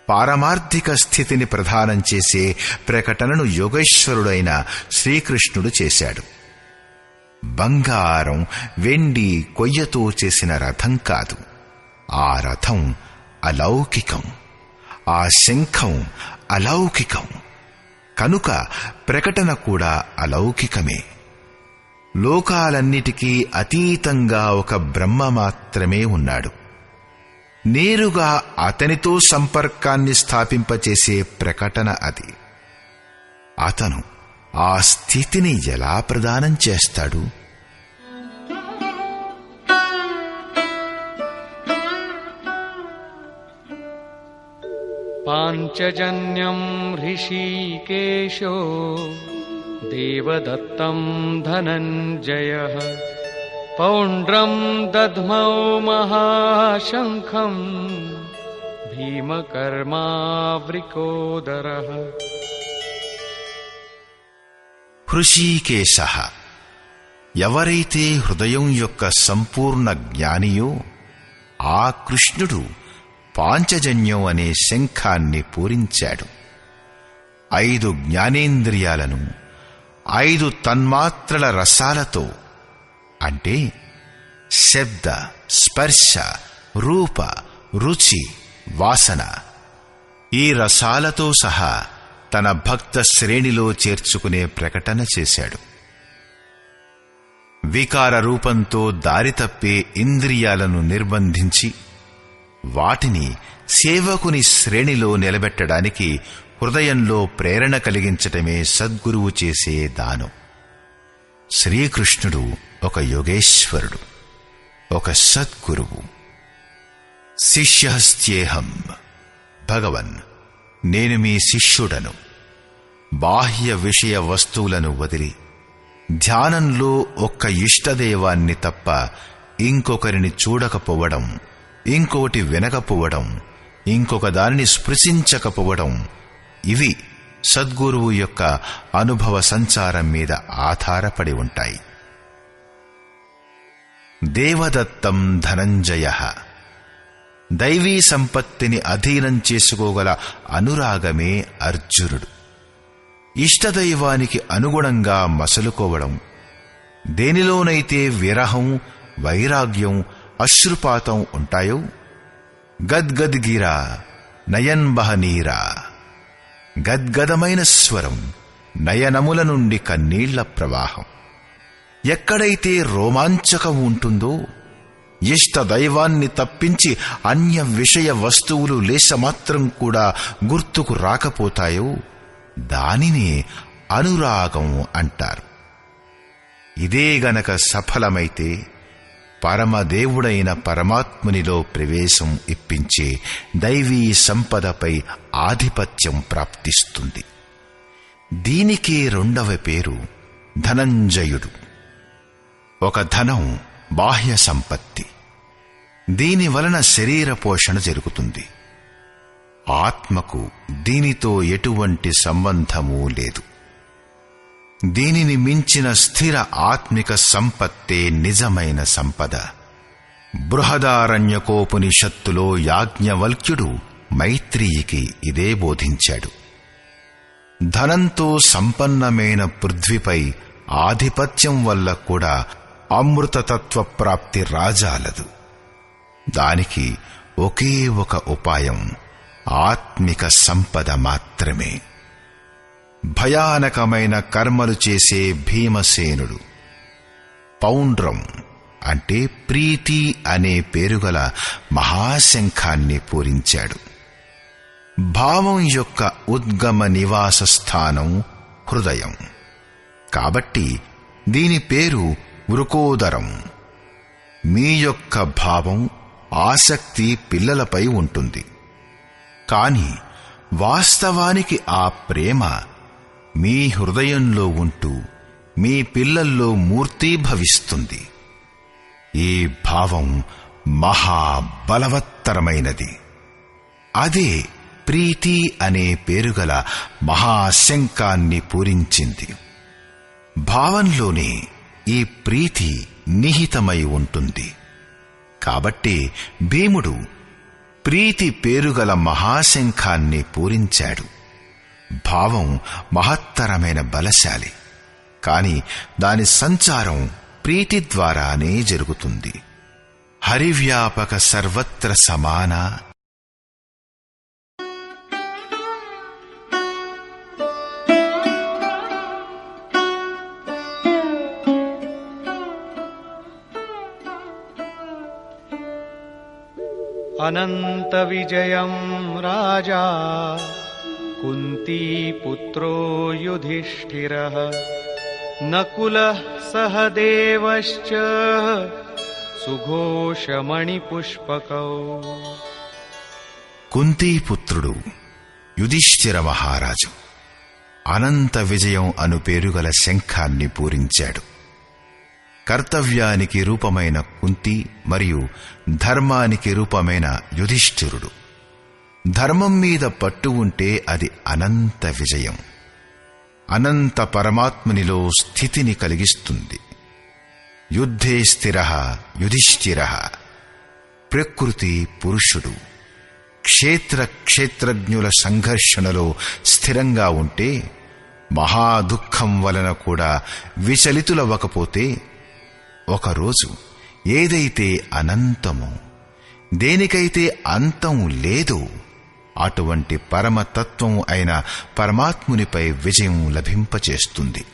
పారమార్థిక స్థితిని ప్రదానం చేసే ప్రకటనను యోగేశ్వరుడైన శ్రీకృష్ణుడు చేశాడు. బంగారం, వెండి, కొయ్యతో చేసిన రథం కాదు. ఆ రథం అలౌకికం, ఆ శంఖం అలౌకికం. కనుక ప్రకటన కూడా అలౌకికమే. లోకాలన్నిటికీ అతీతంగా ఒక బ్రహ్మ మాత్రమే ఉన్నాడు. నేరుగా అతనితో సంపర్కాన్ని స్థాపింపచేసే ప్రకటన అది. అతను ఆ స్థితిని ఎలా ప్రదానం చేస్తాడు? పాంచజన్యం హృషీకేశో దేవదత్తం ధనంజయః పౌండ్రం దధ్మౌ మహాశంఖం భీమకర్మావృకోదరః. హృషీకేశః ఎవరైతే హృదయం యొక్క సంపూర్ణ జ్ఞానియో ఆ కృష్ణుడు పాంచజన్యం అనే శంఖాన్ని పూరించాడు. 5 జ్ఞానేంద్రియాలను 5 తన్మాత్రల రసాలతో అంటే శబ్ద, స్పర్శ, రూప, రుచి, వాసన ఈ రసాలతో సహా తన భక్త శ్రేణిలో చేర్చుకునే ప్రకటన చేశాడు. వికార రూపంతో దారి తప్పే ఇంద్రియాలను నిర్బంధించి వాటిని సేవకుని శ్రేణిలో నిలబెట్టడానికి హృదయంలో ప్రేరణ కలిగించటమే సద్గురువు చేసే దానం. శ్రీకృష్ణుడు ఒక యోగేశ్వరుడు, ఒక సద్గురువు. శిష్యస్త్యేహం భగవన్, నేను మీ శిష్యుడను. బాహ్య విషయ వస్తువులను వదిలి ధ్యానంలో ఒక్క ఇష్టదైవాన్ని తప్ప ఇంకొకరిని చూడకపోవడం, ఇంకొకటి వినకపోవడం, ఇంకొక దానిని స్పృశించకపోవడం, ఇవి సద్గురువు యొక్క అనుభవ సంచారం మీద ఆధారపడి ఉంటాయి. దేవదత్తం ధనంజయ, దైవీ సంపత్తిని అధీనం చేసుకోగల అనురాగమే అర్జునుడు. ఇష్టదైవానికి అనుగుణంగా మసలుకోవడం, దేనిలోనైతే విరహం, వైరాగ్యం, అశ్రుపాతం ఉంటాయో, గద్గద్గిరా నయన్బహనీరా, గద్గదమైన స్వరం, నయనముల నుండి కన్నీళ్ల ప్రవాహం. ఎక్కడైతే రోమాంచకం ఉంటుందో, ఇష్టదైవాన్ని తప్పించి అన్య విషయ వస్తువులు లేశమాత్రం కూడా గుర్తుకు రాకపోతాయో దానిని అనురాగం అంటారు. ఇదే గనక సఫలమైతే పరమదేవుడైన పరమాత్మునిలో ప్రవేశం ఇప్పించే దైవీ సంపదపై ఆధిపత్యం ప్రాప్తిస్తుంది. దీనికే రెండవ పేరు ధనంజయుడు. ఒక ధనం బాహ్య సంపత్తి. దీని వలన శరీర పోషణ జరుగుతుంది. ఆత్మకు దీనితో ఎటువంటి సంబంధమూ లేదు. దీనిని మించిన స్థిర ఆత్మిక సంపత్తే నిజమైన సంపద. బృహదారణ్యకోపనిషత్తులో యాజ్ఞవల్క్యుడు మైత్రేయికి ఇదే బోధించాడు. ధనంతో సంపన్నమైన పృథ్వీపై ఆధిపత్యం వల్ల కూడా అమృతతత్వ ప్రాప్తి రాజాలదు. దానికి ఒకే ఒక ఉపాయం, ఆత్మిక సంపద మాత్రమే. భయానకమైన కర్మలు చేసే భీమసేనుడు పౌండ్రం అంటే ప్రీతి అనే పేరుగల మహాశంఖాన్ని పూరించాడు. భావం యొక్క ఉద్గమ నివాస స్థానం హృదయం. కాబట్టి దీని పేరు వృకోదరం. మీ యొక్క భావం, ఆసక్తి పిల్లలపై ఉంటుంది. కాని వాస్తవానికి ఆ ప్రేమ మీ హృదయంలో ఉంటూ మీ పిల్లల్లో మూర్తీభవిస్తుంది. ఈ భావం మహాబలవత్తరమైనది. అదే ప్రీతి అనే పేరుగల మహాశంఖాన్ని పూరించింది. భావంలోనే ఈ ప్రీతి నిహితమై ఉంటుంది. కాబట్టి భీముడు ప్రీతి పేరుగల మహాశంఖాన్ని పూరించాడు. భావం మహత్తరమైన బలశాలి. కాని దాని సంచారం ప్రీతి ద్వారానే జరుగుతుంది. హరివ్యాపక సర్వత్ర సమాన. అనంత విజయం రాజా కుంతీపుత్రో యుధిష్ఠిరః నకులః సహదేవశ్చ సుఘోషమణిపుష్పకౌ. కుంతీపుత్రుడు యుధిష్ఠిర మహారాజు అనంత విజయం అను పేరుగల శంఖాన్ని పూరించాడు. కర్తవ్యానికి రూపమైన కుంతి మరియు ధర్మానికి రూపమైన యుధిష్ఠిరుడు. ధర్మం మీద పట్టు ఉంటే అది అనంత విజయం, అనంత పరమాత్మునిలో స్థితిని కలిగిస్తుంది. యుద్ధే స్థిరః యుధిష్ఠిరః. ప్రకృతి పురుషుడు క్షేత్ర క్షేత్రజ్ఞుల సంఘర్షణలో స్థిరంగా ఉంటే, మహాదుఃఖం వలన కూడా విచలితులవ్వకపోతే, ఒకరోజు ఏదైతే అనంతమో, దేనికైతే అంతం లేదో అటువంటి పరమతత్వం అయిన పరమాత్మునిపై విజయం లభింపచేస్తుంది.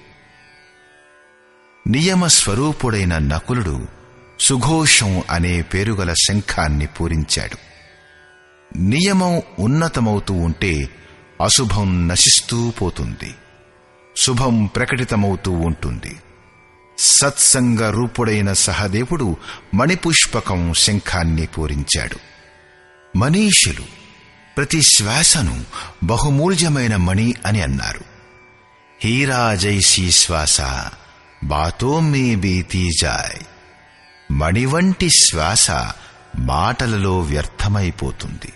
నియమ స్వరూపుడైన నకులుడు సుఘోషం అనే పేరుగల శంఖాన్ని పూరించాడు. నియమం ఉన్నతమవుతూ ఉంటే అశుభం నశిస్తూ పోతుంది, శుభం ప్రకటితమవుతూ ఉంటుంది. సత్సంగ రూపుడైన సహదేవుడు మణిపుష్పకం శంఖాన్ని పూరించాడు. మనీషులు ప్రతి శ్వాసను బహుమూల్యమైన మణి అని అన్నారు. హీరా జైసీ శ్వాస బాతో మే బీతీ జాయ్. మణి వంటి శ్వాస మాటలలో వ్యర్థమైపోతుంది.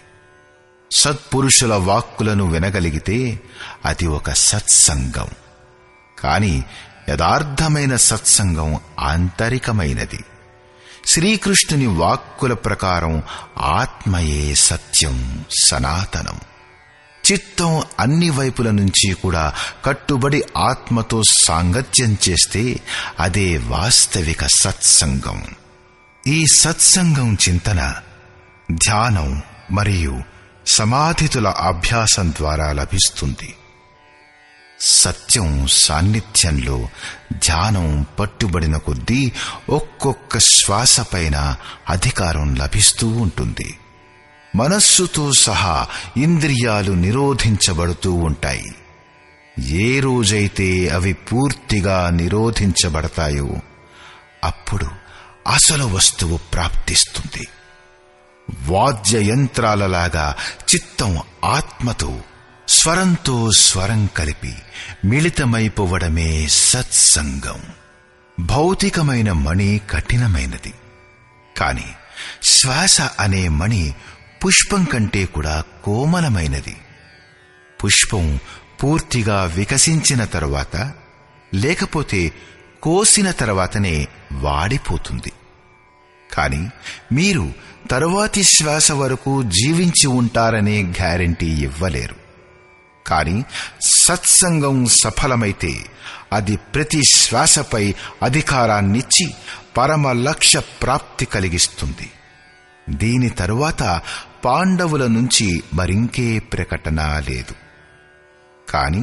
సత్పురుషుల వాక్కులను వినగలిగితే అది ఒక సత్సంగం. కాని యథార్థమైన సత్సంగం ఆంతరికమైనది. శ్రీకృష్ణుని వాక్కుల ప్రకారం ఆత్మయే సత్యం, సనాతనం. చిత్తం అన్ని వైపుల నుంచి కూడా కట్టుబడి ఆత్మతో సాంగత్యం చేస్తే అదే వాస్తవిక సత్సంగం. ఈ సత్సంగం చింతన, ధ్యానం మరియు సమాధితుల అభ్యాసం ద్వారా లభిస్తుంది. సత్యం సాన్నిధ్యంలో ధ్యానం పట్టుబడిన కొద్దీ ఒక్కొక్క శ్వాసపైన అధికారం లభిస్తూ ఉంటుంది. మనస్సుతో సహా ఇంద్రియాలు నిరోధించబడుతూ ఉంటాయి. ఏ రోజైతే అవి పూర్తిగా నిరోధించబడతాయో అప్పుడు అసలు వస్తువు ప్రాప్తిస్తుంది. వాద్య యంత్రాలలాగా చిత్తం ఆత్మతో, స్వరంతో స్వరం కలిపి మిళితమైపోవడమే సత్సంగం. భౌతికమైన మణి కఠినమైనది, కాని శ్వాస అనే మణి పుష్పం కంటే కూడా కోమలమైనది. పుష్పం పూర్తిగా వికసించిన తరువాత, లేకపోతే కోసిన తర్వాతనే వాడిపోతుంది. కాని మీరు తరువాతి శ్వాస వరకు జీవించి ఉంటారనే గ్యారెంటీ ఇవ్వలేరు. కాని సత్సంగం సఫలమైతే అది ప్రతి శ్వాసపై అధికారాన్నిచ్చి పరమ లక్ష్య ప్రాప్తి కలిగిస్తుంది. దీని తరువాత పాండవుల నుంచి మరింకే ప్రకటన లేదు. కాని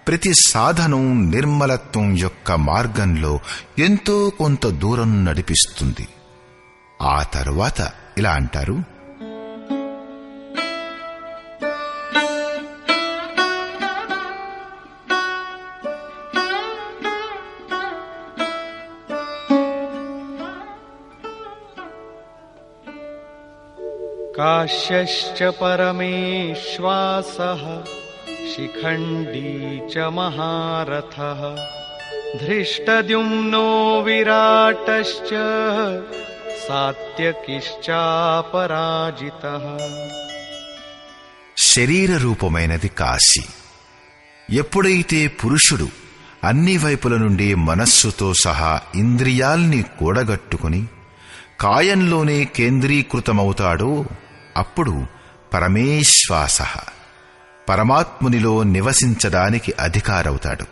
ప్రతి సాధనం నిర్మలత్వం యొక్క మార్గంలో ఎంతో కొంత దూరం నడిపిస్తుంది. ఆ తరువాత ఇలా అంటారు: काश्यश्च परमेश्वासः शिखण्डी च महारथः धृष्टद्युम्नो विराटश्च सात्यकिश्चापराजितः. శరీర రూపమైనది కాశీ. ఎప్పుడైతే పురుషుడు అన్ని వైపుల నుండి మనస్సుతో సహా ఇంద్రియాల్ని కూడగట్టుకుని కాయంలోనే కేంద్రీకృతమవుతాడో అప్పుడు పరమేశ్వాస, పరమాత్మునిలో నివసించడానికి అధికారవుతాడు.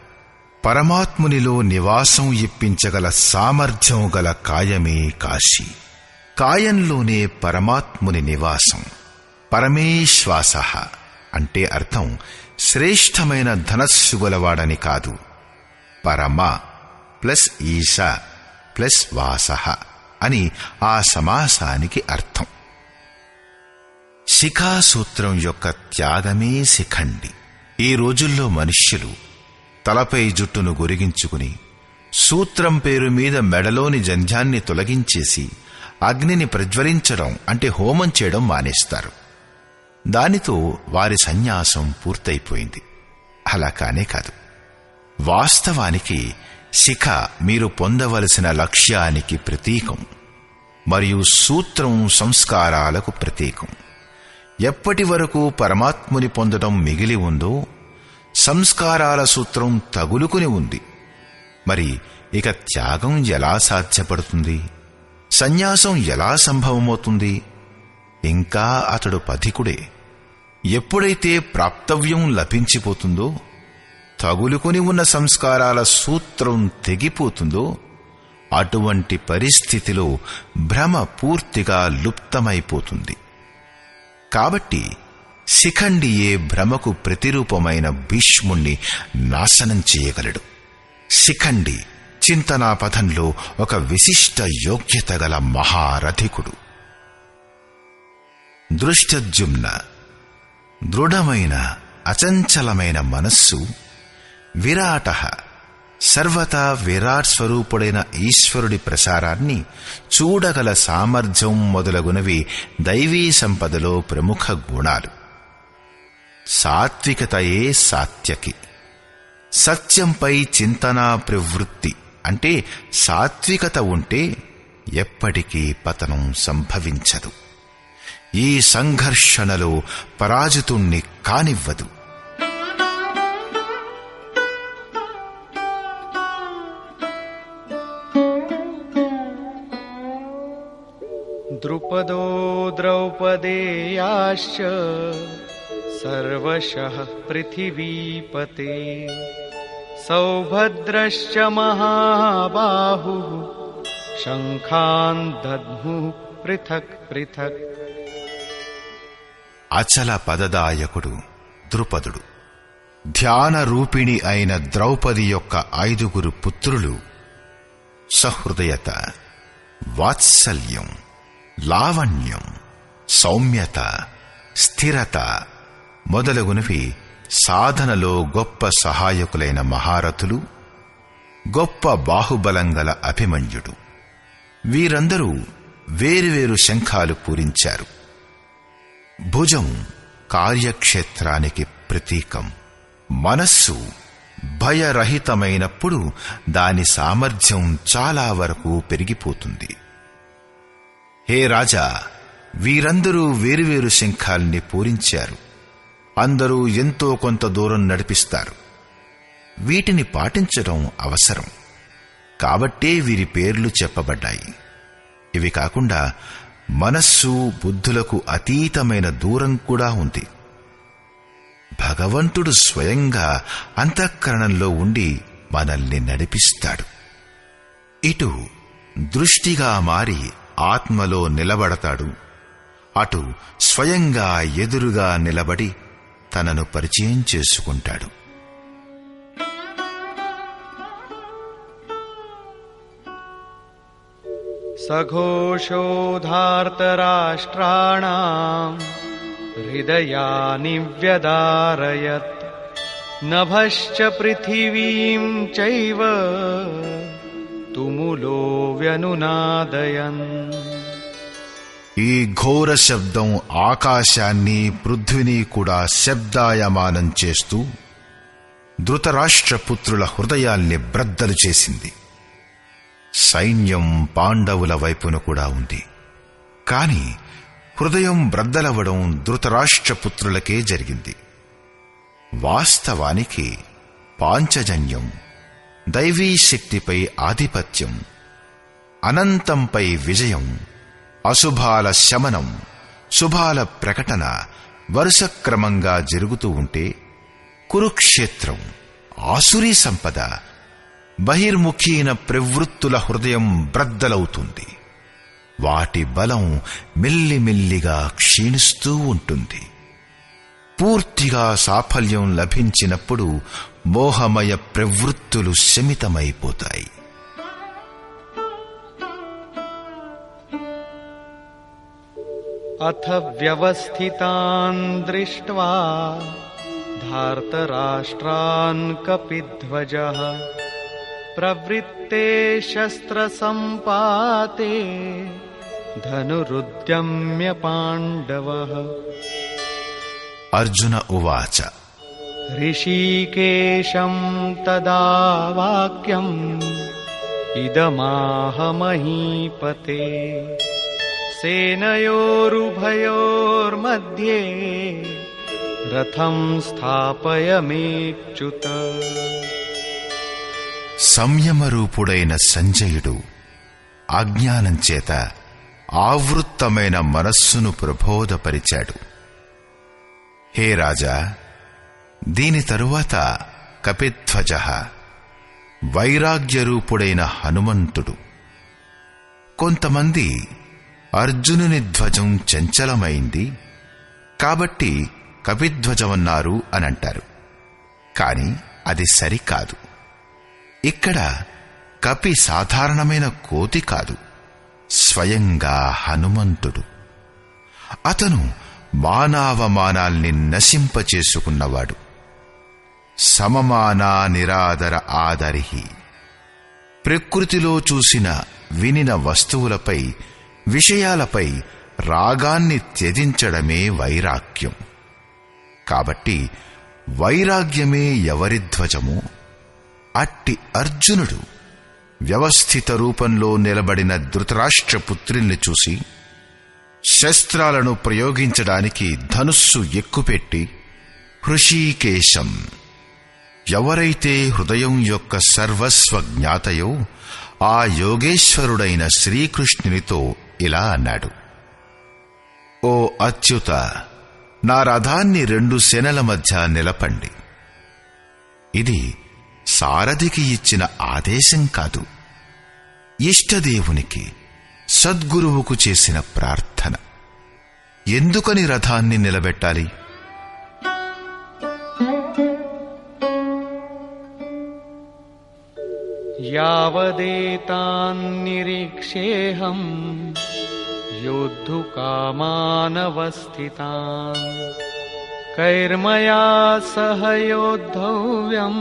పరమాత్మునిలో నివాసం ఇప్పించగల సామర్థ్యం గల కాయమే కాశీ. కాయంలోనే పరమాత్ముని నివాసం. పరమేశ్వాస అంటే అర్థం శ్రేష్టమైన ధనస్సు గలవాడని కాదు. పరమ ప్లస్ ఈశ ప్లస్ వాస అని ఆ సమాసానికి అర్థం. శిఖాసూత్రం యొక్క త్యాగమే శిఖండి. ఈ రోజుల్లో మనుష్యులు తలపై జుట్టును గొరిగించుకుని సూత్రం పేరు మీద మెడలోని జంధ్యాన్ని తొలగించేసి అగ్నిని ప్రజ్వలించడం అంటే హోమం చేయడం మానేస్తారు. దానితో వారి సన్యాసం పూర్తయిపోయింది. అలా కానే కాదు. వాస్తవానికి శిఖ మీరు పొందవలసిన లక్ష్యానికి ప్రతీకం మరియు సూత్రం సంస్కారాలకు ప్రతీకం. ఎప్పటి వరకు పరమాత్ముని పొందడం మిగిలి ఉందో సంస్కారాల సూత్రం తగులుకుని ఉంది. మరి ఇక త్యాగం ఎలా సాధ్యపడుతుంది? సన్యాసం ఎలా సంభవమవుతుంది? ఇంకా అతడు పథికుడే. ఎప్పుడైతే ప్రాప్తవ్యం లభించిపోతుందో, తగులుకుని ఉన్న సంస్కారాల సూత్రం తెగిపోతుందో, అటువంటి పరిస్థితిలో భ్రమ పూర్తిగా లుప్తమైపోతుంది. కాబట్టి శిఖండియే భ్రమకు ప్రతిరూపమైన భీష్ముణ్ణి నాశనం చేయగలడు. శిఖండి చింతనాపథంలో ఒక విశిష్ట యోగ్యత గల మహారథికుడు. దృష్టద్యుమ్న దృఢమైన అచంచలమైన మనస్సు, విరాట సర్వతా విరాట్ స్వరూపుడైన ఈశ్వరుడి ప్రసారాన్ని చూడగల సామర్థ్యం మొదలగునవి దైవీ సంపదలో ప్రముఖ గుణాలు. సాత్వికతయే సాత్యకి. సత్యంపై చింతనా ప్రవృత్తి అంటే సాత్వికత ఉంటే ఎప్పటికీ పతనం సంభవించదు. ఈ సంఘర్షణలో పరాజితుణ్ణి కానివ్వదు. ద్రుపదో ద్రౌపదేయాశ్చ సర్వశః పృథివీపతే సౌభద్రశ్చ మహాబాహుః శంఖాన్ దద్ముః పృథక్ పృథక్. అచల పదదాయకుడు ద్రుపదుడు, ధ్యాన రూపిణి అయిన ద్రౌపది యొక్క 5 పుత్రులు సహృదయత, వాత్సల్యం, లావణ్యం, సౌమ్యత, స్థిరత మొదలగునవి సాధనలో గొప్ప సహాయకులైన మహారథులు, గొప్ప బాహుబలంగల అభిమన్యుడు. వీరందరూ వేరువేరు శంఖాలు పూరించారు. భుజం కార్యక్షేత్రానికి ప్రతీకం. మనస్సు భయరహితమైనప్పుడు దాని సామర్థ్యం చాలా వరకు పెరిగిపోతుంది. హే రాజా, వీరందరూ వేరువేరు శంఖాల్ని పూరించారు. అందరూ ఎంతో కొంత దూరం నడిపిస్తారు. వీటిని పాటించడం అవసరం కాబట్టే వీరి పేర్లు చెప్పబడ్డాయి. ఇవి కాకుండా మనస్సు బుద్ధులకు అతీతమైన దూరం కూడా ఉంది. భగవంతుడు స్వయంగా అంతఃకరణంలో ఉండి మనల్ని నడిపిస్తాడు. ఇటు దృష్టిగా మారి ఆత్మలో నిలబడతాడు, అటు స్వయంగా ఎదురుగా నిలబడి తనను పరిచయం చేసుకుంటాడు. సఘోషోధార్తరాష్ట్రాణాం హృదయాని వ్యదారయత్ నభశ్చ పృథివీం చైవ తుములో వ్యనునాదయన్. ఈ ఘోర శబ్దం ఆకాశాన్ని పృథ్వీని కూడా శబ్దాయమానం చేస్తూ ధృతరాష్ట్రపుత్రుల హృదయాల్ని బ్రద్దలు చేసింది. సైన్యం పాండవుల వైపున కూడా ఉంది. కాని హృదయం బ్రద్దలవడం ధృతరాష్ట్రపుత్రులకే జరిగింది. వాస్తవానికి పాంచజన్యం, దైవీ శక్తిపై ఆధిపత్యం, అనంతంపై విజయం, అశుభాల శమనం, శుభాల ప్రకటన వరుసక్రమంగా జరుగుతూ ఉంటే కురుక్షేత్రం, ఆసురీ సంపద, బహిర్ముఖీన ప్రవృత్తుల హృదయం బ్రద్దలవుతుంది. వాటి బలం మెల్లిమెల్లిగా క్షీణిస్తూ ఉంటుంది. పూర్తిగా సాఫల్యం లభించినప్పుడు మోహమయ ప్రవృత్తులు శమితమైపోతాయి. అథ వ్యవస్థితాన్ దృష్ట్వా ధార్తరాష్ట్రాన్ కపిధ్వజః ప్రవృత్తే శస్త్రసంపాతే ధనురుద్యమ్య పాండవః. అర్జున ఉవాచ ఋషికేశం తదా వాక్యం ఇదమాహ మహీపతే సేనయోరుభయోర్మధ్యే రథం స్థాపయమేచ్యుత. సంయమరూపుడైన సంజయుడు అజ్ఞానం చేత ఆవృత్తమైన మనస్సును ప్రబోధపరిచాడు. హే రాజా, దీని తరువాత కపిధ్వజ, వైరాగ్యరూపుడైన హనుమంతుడు. కొంతమంది అర్జునుని ధ్వజం చంచలమైంది కాబట్టి కపిధ్వజమన్నారు అనంటారు. కాని అది సరికాదు. ఇక్కడ కపి సాధారణమైన కోతి కాదు, స్వయంగా హనుమంతుడు. అతను మానావమానాల్ని నశింపచేసుకున్నవాడు. సమమానా నిరాదర ఆదరిహి. ప్రకృతిలో చూసిన వినిన వస్తువులపై, విషయాలపై రాగాన్ని త్యజించడమే వైరాగ్యం. కాబట్టి వైరాగ్యమే ఎవరి ధ్వజమో అట్టి అర్జునుడు వ్యవస్థిత రూపంలో నిలబడిన ధృతరాష్ట్రపుత్రుల్ని చూసి శస్త్రాలను ప్రయోగించడానికి ధనుస్సు ఎక్కుపెట్టి, హృషీకేశం, ఎవరైతే హృదయం యొక్క సర్వస్వ జ్ఞాతయో ఆ యోగేశ్వరుడైన శ్రీకృష్ణునితో ఇలా అన్నాడు: ఓ అచ్యుత, నా రథాన్ని 2 సేనల మధ్య నిలపండి. ఇది సారథికి ఇచ్చిన ఆదేశం కాదు, ఇష్టదేవునికి, సద్గురువుకు చేసిన ప్రార్థన. ఎందుకని రథాన్ని నిలబెట్టాలి? యావదేతాన్నిరీక్షేహం యోద్ధుకామానవస్థితాన్ కైర్మయా సహ యోద్ధవ్యం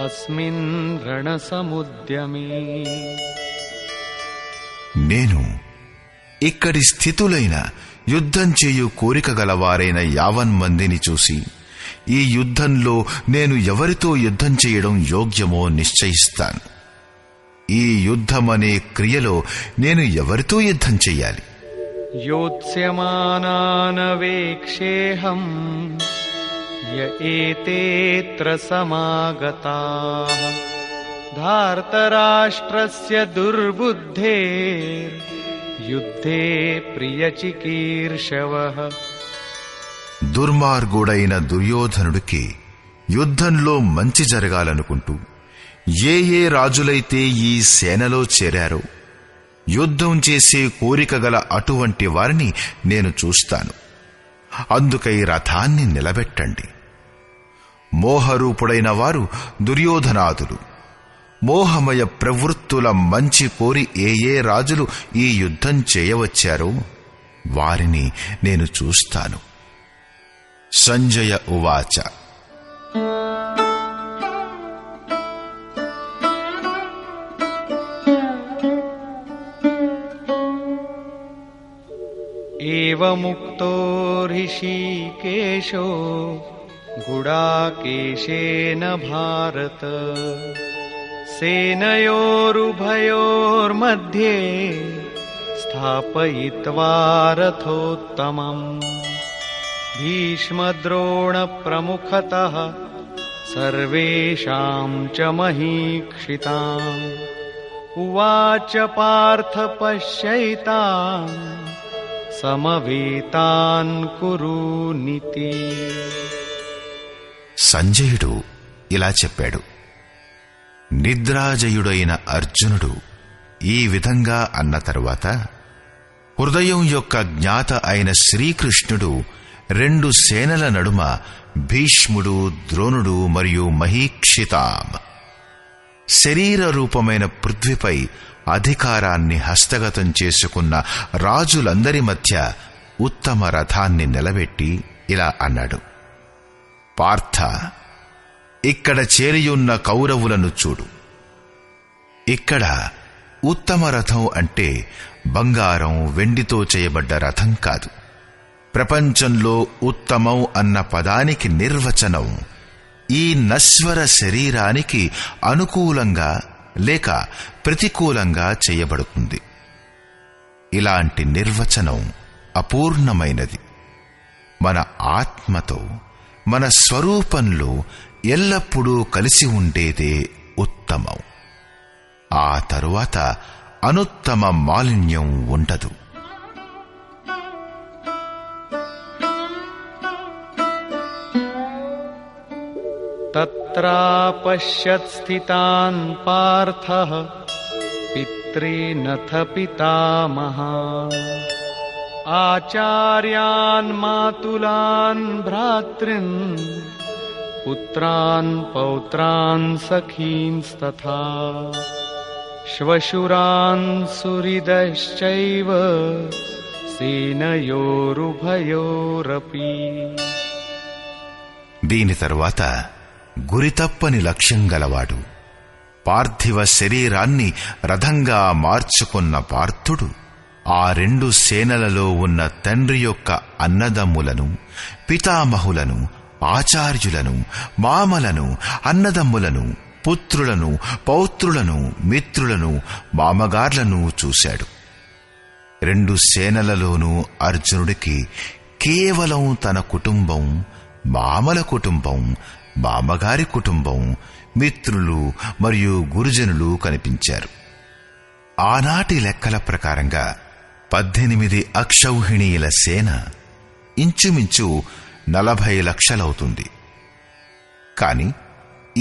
అస్మిన్ రణసముద్యమే. నేను ఇక్కడి స్థితులైన యుద్ధం చేయు కోరిక గలవారైన 50 మందిని చూసి, ఈ యుద్ధంలో నేను ఎవరితో యుద్ధం చేయడం యోగ్యమో నిశ్చయిస్తాను. ఈ యుద్ధమనే క్రియలో నేను ఎవరితో యుద్ధం చెయ్యాలి? యోత్స్యమానానవేక్షేహం య ఏతేత్ర సమాగతాః ధార్తరాష్ట్రస్య దుర్బుద్ధేర్ యుద్ధే ప్రియచికీర్షవః. దుర్మార్గుడైన దుర్యోధనుడికి యుద్ధంలో మంచి జరగాలనుకుంటూ ఏ రాజులైతే ఈ సేనలో చేరారో యుద్ధం చేసే కోరిక గల అటువంటి వారిని నేను చూస్తాను. అందుకై రథాన్ని నిలబెట్టండి. మోహరూపుడైన వారు దుర్యోధనాదులు. మోహమయ ప్రవృత్తుల మంచి కోరి ఏ రాజులు ఈ యుద్ధం చేయవచ్చారో వారిని నేను చూస్తాను. సంజయ ఉవాచ. ఏవముక్తో ఋషికేశో గుడాకేశేన భారత సేనయోరుభయోర్మధ్యే స్థాపయిత్వా రథోత్తమం భీష్మద్రోణ ప్రముఖతః సర్వేషాం చ మహీక్షితాం ఉవాచ పార్థ పశ్యైతాన్ సమవేతాన్ కురూనితి. సంజయుడు ఇలా చెప్పాడు. నిద్రాజయుడైన అర్జునుడు ఈ విధంగా అన్న తరువాత హృదయం యొక్క జ్ఞాత అయిన శ్రీకృష్ణుడు 2 సేనల నడుమ భీష్ముడు, ద్రోణుడు మరియు మహీక్షితాం శరీర రూపమైన పృథ్వీపై అధికారాన్ని హస్తగతం చేసుకున్న రాజులందరి మధ్య ఉత్తమ రథాన్ని నిలబెట్టి ఇలా అన్నాడు: పార్థ, ఇక్కడ చేరియున్న కౌరవులను చూడు. ఇక్కడ ఉత్తమ రథం అంటే బంగారం, వెండితో చేయబడ్డ రథం కాదు. ప్రపంచంలో ఉత్తమం అన్న పదానికి నిర్వచనం ఈ నశ్వర శరీరానికి అనుకూలంగా లేక ప్రతికూలంగా చేయబడుతుంది. ఇలాంటి నిర్వచనం అపూర్ణమైనది. మన ఆత్మతో, మన స్వరూపంలో ఎల్లప్పుడూ కలిసి ఉండేదే ఉత్తమం. ఆ తరువాత అనుత్తమ మాలిన్యం ఉండదు. తత్రాపశ్యత్ స్థితాన్ పార్థః పితॄనథ పితామహాన్ आचार्यान् मातुलान् भ्रातॄन् पुत्रान् पौत्रान् सखींस्तथा श्वशुरान् सुहृदश्चैव సేనయోరుభయోరపి. దీని తరువాత గురితప్పని లక్ష్యం గలవాడు పార్థివ శరీరాన్ని రథంగా మార్చుకున్న పార్థుడు ఆ రెండు సేనలలో ఉన్న తండ్రి యొక్క అన్నదమ్ములను, పితామహులను, ఆచార్యులను, మామలను, అన్నదమ్ములను, పుత్రులను, పౌత్రులను, మిత్రులను, మామగార్లను చూశాడు. రెండు సేనలలోనూ అర్జునుడికి కేవలం తన కుటుంబం, మామల కుటుంబం, మామగారి కుటుంబం, మిత్రులు మరియు గురుజనులు కనిపించారు. ఆనాటి లెక్కల ప్రకారంగా 18 అక్షౌహిణీల సేన ఇంచుమించు 40 లక్షలవుతుంది. కాని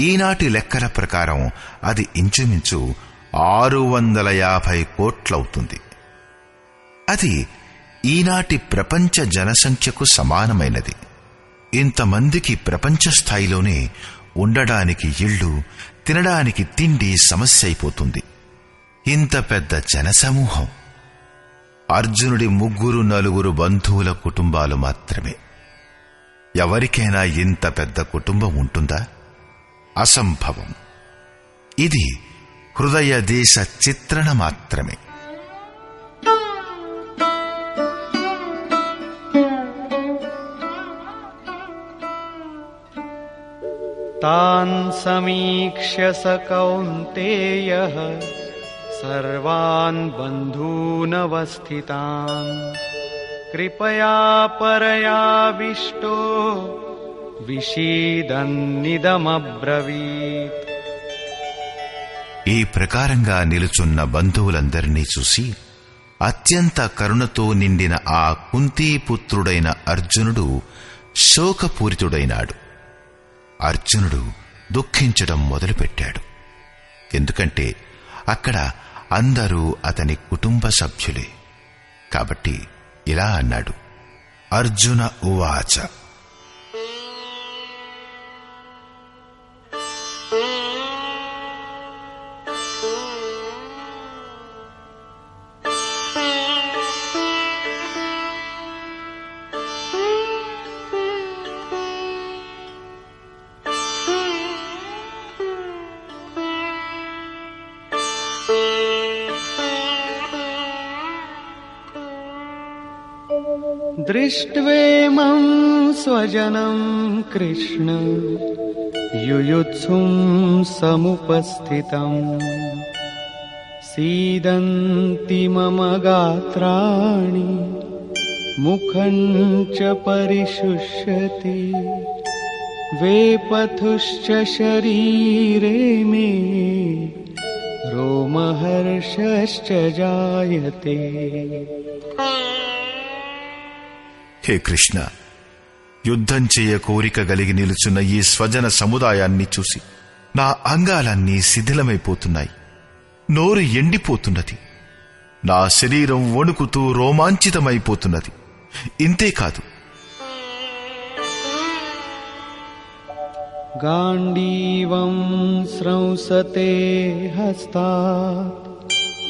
ఈనాటి లెక్కల ప్రకారం అది ఇంచుమించు 650 కోట్లవుతుంది. అది ఈనాటి ప్రపంచ జనసంఖ్యకు సమానమైనది. ఇంతమందికి ప్రపంచ స్థాయిలోనే ఉండడానికి ఇళ్ళు, తినడానికి తిండి సమస్య అయిపోతుంది. ఇంత పెద్ద జనసమూహం అర్జునుడి 3-4 బంధువుల కుటుంబాలు మాత్రమే. ఎవరికైనా ఇంత పెద్ద కుటుంబం ఉంటుందా? అసంభవం. ఇది హృదయ దేశ చిత్రణ మాత్రమే. తాన్ సమీక్ష్య స కౌంతేయః సర్వాన్ బంధూనవస్థితాన్ కృపయా పరయావిష్టో విషీదన్నిదమబ్రవీత్. ఈ ప్రకారంగా నిలుచున్న బంధువులందరినీ చూసి అత్యంత కరుణతో నిండిన ఆ కుంతీపుత్రుడైన అర్జునుడు శోకపూరితుడైనాడు. అర్జునుడు దుఃఖించడం మొదలుపెట్టాడు. ఎందుకంటే అక్కడ అందరూ అతని కుటుంబ సభ్యులే. కాబట్టి ఇలా అన్నాడు. అర్జున ఉవాచ దృష్ట్వేమం స్వజనం కృష్ణ యుయుత్సుం సముపస్థితం సీదంతి మమ గాత్రాణి ముఖం చ పరిశుష్యతి వేపథుశ్చ శరీరే మే రోమహర్షశ్చ జాయతే. హే కృష్ణ, యుద్ధం చేయ కోరిక కలిగి నిలుచున్న ఈ స్వజన సముదాయాన్ని చూసి నా అంగాలన్నీ శిథిలమైపోతున్నాయి. నోరు ఎండిపోతున్నది. నా శరీరం వణుకుతూ రోమాంచితమైపోతున్నది. ఇంతేకాదు, గాండీవం స్రౌసతే హస్తాత్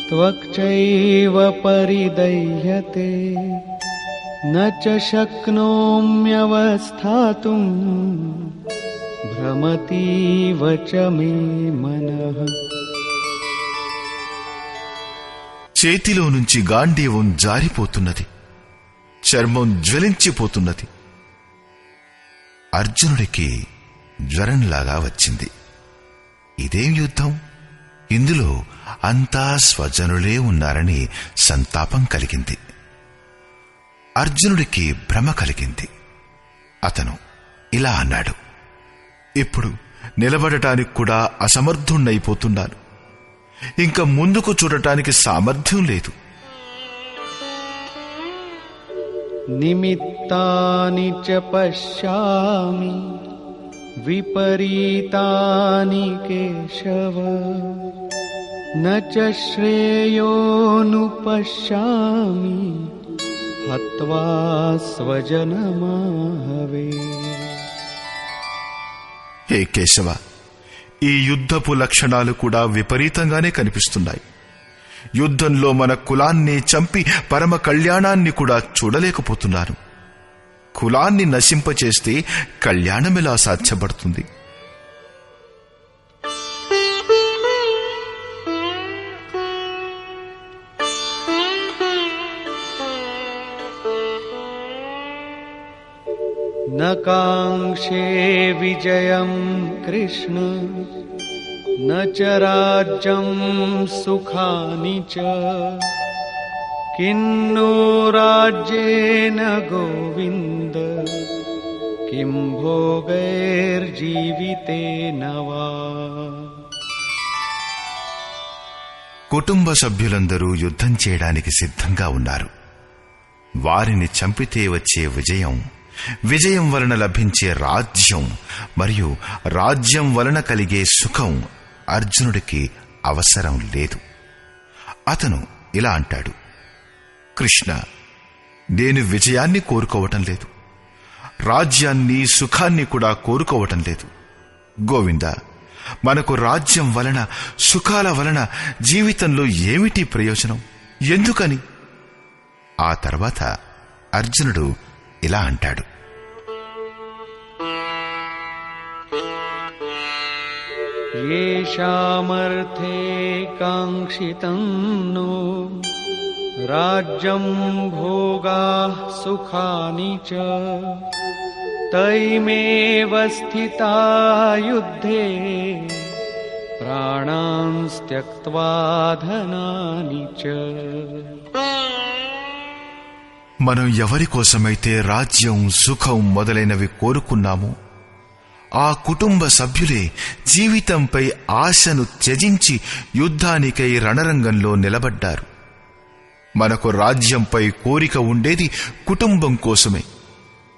త్వక్చైవ పరిదహ్యతే న చ శక్నోమ్యవస్థాతుం భ్రమతీవ చ మే మనః. చేతిలో నుంచి గాంధీవం జారిపోతున్నది. చర్మం జ్వలించిపోతున్నది. అర్జునుడికి జ్వరంలాగా వచ్చింది. ఇదేం యుద్ధం? ఇందులో అంతా స్వజనులే ఉన్నారని సంతాపం కలిగింది. అర్జునుడికి భ్రమ కలిగింది. అతను ఇలా అన్నాడు. ఇప్పుడు నిలబడటానికి కూడా అసమర్థుణ్ణైపోతున్నాను. ఇంకా ముందుకు చూడటానికి సామర్థ్యం లేదు. నిమిత్తాని చ పశ్యామి విపరీతాని కేశవ న చ శ్రేయోనుపశ్యామి हत्वा स्वजनमाहवे। హే కేశవ, ఈ యుద్ధపు లక్షణాలు కూడా విపరీతంగానే కనిపిస్తున్నాయి. యుద్ధంలో మన కులాన్ని చంపి పరమ కళ్యాణాన్ని కూడా చూడలేకపోతున్నాను. కులాన్ని నశింపచేస్తే కళ్యాణమెలా సాధ్యపడుతుంది? न काङ्क्षे विजयं कृष्ण न च राज्यं सुखानि च किन्नो राज्येन गोविन्द किं भोगैर्जीवितेन वा। కుటుంబ సభ్యులందరూ యుద్ధం చేయడానికి సిద్ధంగా ఉన్నారు. వారిని చంపితే వచ్చే విజయం వలన లభించే రాజ్యం మరియు రాజ్యం వలన కలిగే సుఖం అర్జునుడికి అవసరం లేదు. అతను ఇలా అంటాడు, కృష్ణ, నేను విజయాన్ని కోరుకోవటం లేదు, రాజ్యాన్ని సుఖాన్ని కూడా కోరుకోవటం లేదు. గోవింద, మనకు రాజ్యం వలన సుఖాల వలన జీవితంలో ఏమిటి ప్రయోజనం? ఎందుకని? ఆ తర్వాత అర్జునుడు ఇలా అంటాడు, येषामर्थे काङ्क्षितं नो राज्यं भोगाः सुखानि च तैमेव स्थिता युद्धे प्राणांस्त्यक्त्वा धनानि च। మనం ఎవరి కోసమైతే రాజ్యం సుఖం మొదలైనవి కోరుకున్నామో ఆ కుటుంబ సభ్యులే జీవితంపై ఆశను త్యజించి యుద్ధానికై రణరంగంలో నిలబడ్డారు. మనకు రాజ్యంపై కోరిక ఉండేది కుటుంబం కోసమే.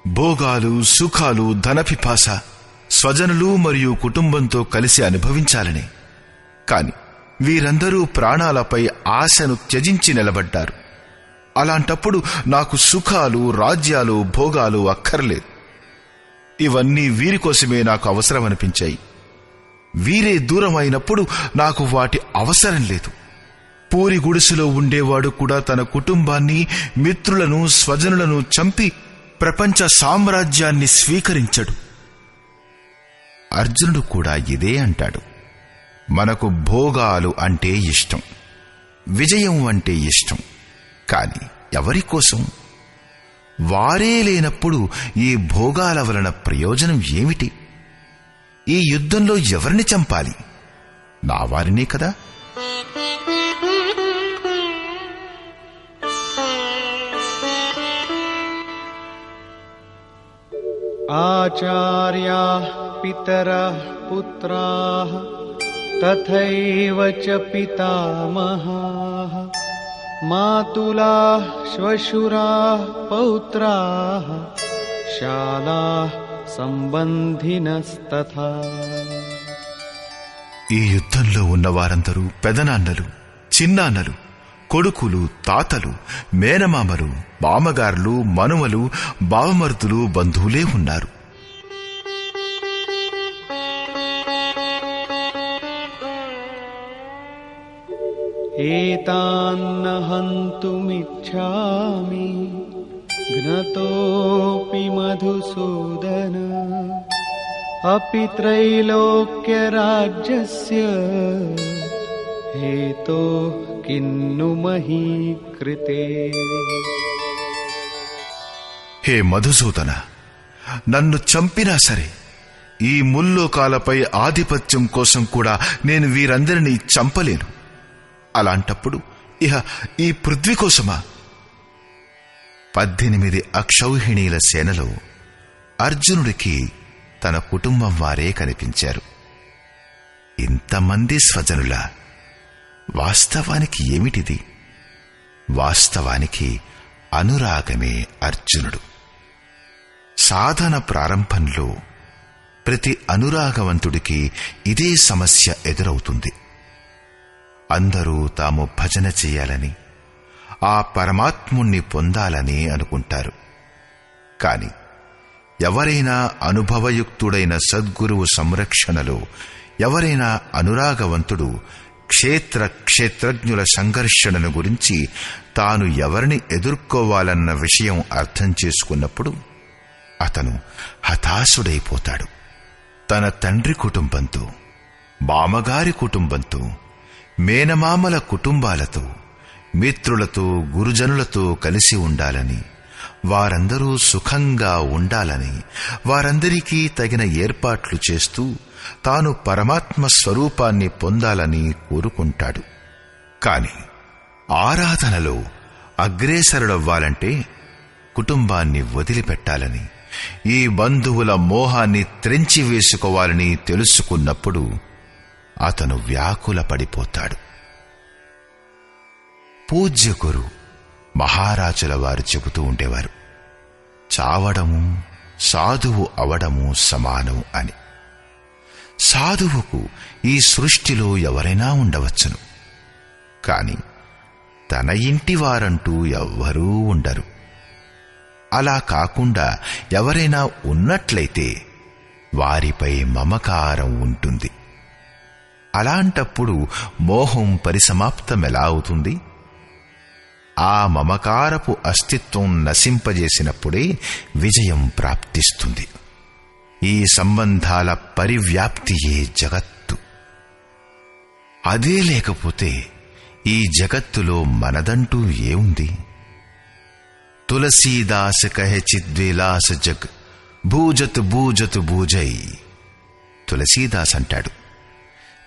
భోగాలు, సుఖాలు, ధనపిపాస స్వజనులు మరియు కుటుంబంతో కలిసి అనుభవించాలనే. కాని వీరందరూ ప్రాణాలపై ఆశను త్యజించి నిలబడ్డారు. అలాంటప్పుడు నాకు సుఖాలు, రాజ్యాలు, భోగాలు అక్కర్లేదు. ఇవన్నీ వీరి కోసమే నాకు అవసరమనిపించాయి. వీరే దూరం అయినప్పుడు నాకు వాటి అవసరం లేదు. పూరి గుడిసెలో ఉండేవాడు కూడా తన కుటుంబాన్ని, మిత్రులను, స్వజనులను చంపి ప్రపంచ సామ్రాజ్యాన్ని స్వీకరించడు. అర్జునుడు కూడా ఇదే అంటాడు. మనకు భోగాలు అంటే ఇష్టం, విజయం అంటే ఇష్టం. కాని ఎవరి కోసం? వారే లేనప్పుడు ఈ భోగాల వలన ప్రయోజనం ఏమిటి? ఈ యుద్ధంలో ఎవరిని చంపాలి? నా వారినే కదా. आचार्याः पितरः पुत्राः तथैव च पितामहाः मातुलाः श्वशुराः पौत्राः शालाः సంబంధినస్తథా. ఈ యుద్ధంలో ఉన్నవారందరూ పెదనాన్నలు, చిన్నాన్నలు, కొడుకులు, తాతలు, మేనమామలు, మామగారులు, మనుమలు, బావమరుదులు, బంధువులే ఉన్నారు. ఏతాన్న హంతుమిచ్ఛామి ఘ్నతోపి మధుసూదన అపి త్రైలోక్య రాజ్యస్య హేతో కిన్ను మహీ కృతే. హే మధుసూదన, నన్ను చంపినా సరే ఈ ముల్లోకాలపై ఆధిపత్యం కోసం కూడా నేను వీరందరినీ చంపలేను. అలాంటప్పుడు ఇహ ఈ పృథ్వీ కోసమా? 18 అక్షౌహిణీల సేనలో అర్జునుడికి తన కుటుంబం వారే కనిపించారు. ఇంతమంది స్వజనుల వాస్తవానికి ఏమిటిది? వాస్తవానికి అనురాగమే అర్జునుడు. సాధన ప్రారంభంలో ప్రతి అనురాగవంతుడికి ఇదే సమస్య ఎదురవుతుంది. అందరూ తాము భజన చెయ్యాలని, ఆ పరమాత్ముణ్ణి పొందాలని అనుకుంటారు. కాని ఎవరైనా అనుభవయుక్తుడైన సద్గురువు సంరక్షణలో, ఎవరైనా అనురాగవంతుడు క్షేత్రజ్ఞుల సంఘర్షణను గురించి తాను ఎవరిని ఎదుర్కోవాలన్న విషయం అర్థం చేసుకున్నప్పుడు అతను హతాశుడైపోతాడు. తన తండ్రి కుటుంబంతో, మామగారి కుటుంబంతో, మేనమామల కుటుంబాలతో, మిత్రులతో, గురుజనులతో కలిసి ఉండాలని, వారందరూ సుఖంగా ఉండాలని, వారందరికీ తగిన ఏర్పాట్లు చేస్తూ తాను పరమాత్మ స్వరూపాన్ని పొందాలని కోరుకుంటాడు. కాని ఆరాధనలో అగ్రేసరుడవ్వాలంటే కుటుంబాన్ని వదిలిపెట్టాలని, ఈ బంధువుల మోహాన్ని త్రెంచివేసుకోవాలని తెలుసుకున్నప్పుడు అతను వ్యాకుల పడిపోతాడు. పూజ్య గురు మహారాజుల వారు చెబుతూ ఉండేవారు, చావడము సాధువు అవడము సమానం అని. సాధువుకు ఈ సృష్టిలో ఎవరైనా ఉండవచ్చును, కాని తన ఇంటి వారంటూ ఎవ్వరూ ఉండరు. అలా కాకుండా ఎవరైనా ఉన్నట్లయితే వారిపై మమకారం ఉంటుంది. అలాంటప్పుడు మోహం పరిసమాప్తమెలా అవుతుంది? ఆ మమకారపు అస్తిత్వం నశింపజేసినప్పుడే విజయం ప్రాప్తిస్తుంది. ఈ సంబంధాల పరివ్యాప్తియే జగత్తు. అదే లేకపోతే ఈ జగత్తులో మనదంటూ ఏముంది? తులసీదాస్ కహె చిద్విలాస జగ్ భూజత్ భూజత్ భూజై. తులసీదాస్ అంటాడు,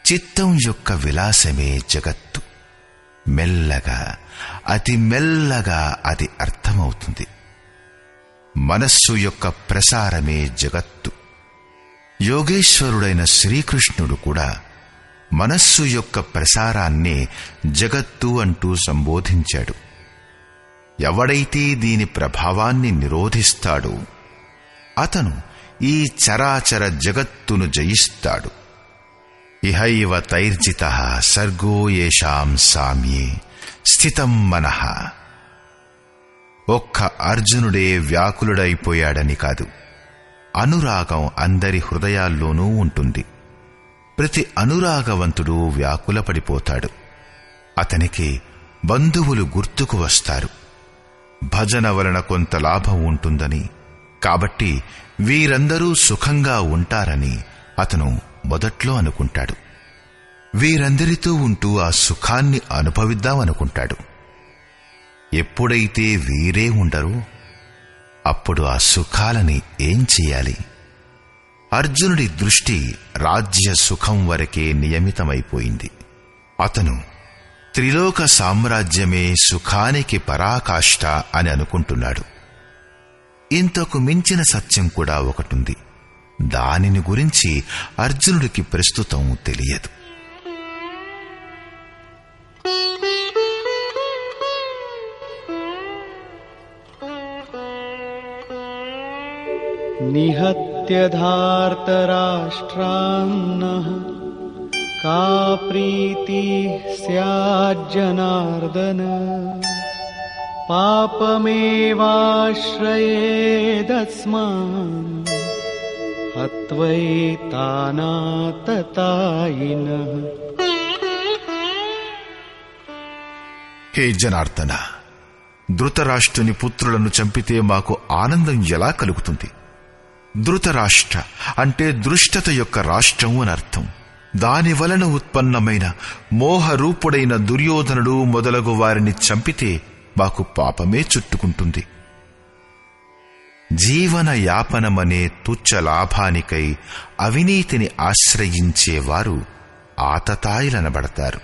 చిత్తం యొక్క విలాసమే జగత్తు. మెల్లగా, అతి మెల్లగా అది అర్థమవుతుంది. మనస్సు యొక్క ప్రసారమే జగత్తు. యోగేశ్వరుడైన శ్రీకృష్ణుడు కూడా మనస్సు యొక్క ప్రసారాన్నే జగత్తు అంటూ సంబోధించాడు. ఎవడైతే దీని ప్రభావాన్ని నిరోధిస్తాడో అతను ఈ చరాచర జగత్తును జయిస్తాడు. ఇహైవ తైర్జితః సర్గో యేషాం సామ్యే స్థితం మనః. ఒక్క అర్జునుడే వ్యాకులుడైపోయాడని కాదు, అనురాగం అందరి హృదయాల్లోనూ ఉంటుంది. ప్రతి అనురాగవంతుడు వ్యాకులపడిపోతాడు. అతనికి బంధువులు గుర్తుకు వస్తారు. భజన వలన కొంత లాభం ఉంటుందని, కాబట్టి వీరందరూ సుఖంగా ఉంటారని అతను మొదట్లో అనుకుంటాడు. వీరందరితో ఉంటూ ఆ సుఖాన్ని అనుభవిద్దామనుకుంటాడు. ఎప్పుడైతే వీరే ఉండరో అప్పుడు ఆ సుఖాలని ఏం చెయ్యాలి? అర్జునుడి దృష్టి రాజ్య సుఖం వరకే నియమితమైపోయింది. అతను త్రిలోక సామ్రాజ్యమే సుఖానికి పరాకాష్ఠ అని అనుకుంటున్నాడు. ఇంతకు మించిన సత్యం కూడా ఒకటుంది. దానిని గురించి అర్జునుడికి ప్రస్తుతం తెలియదు. నిహత్య ధార్తరాష్ట్రాన్నః కా ప్రీతి స్యాజ్జనార్దన పాపమేవాశ్రయేదస్మాన్ హత్వైతానాతతాయినః. హే జనార్దన, ధృతరాష్ట్రుని పుత్రులను చంపితే మాకు ఆనందం ఎలా కలుగుతుంది? ధృతరాష్ట్ర అంటే దృష్టత యొక్క రాష్ట్రం అని అర్థం. దాని వలన ఉత్పన్నమైన మోహరూపుడైన దుర్యోధనుడు మొదలగు వారిని చంపితే మాకు పాపమే చుట్టుకుంటుంది. జీవన యాపనమనే తుచ్చ లాభానికై అవినీతిని ఆశ్రయించేవారు ఆతతాయిలనబడతారు.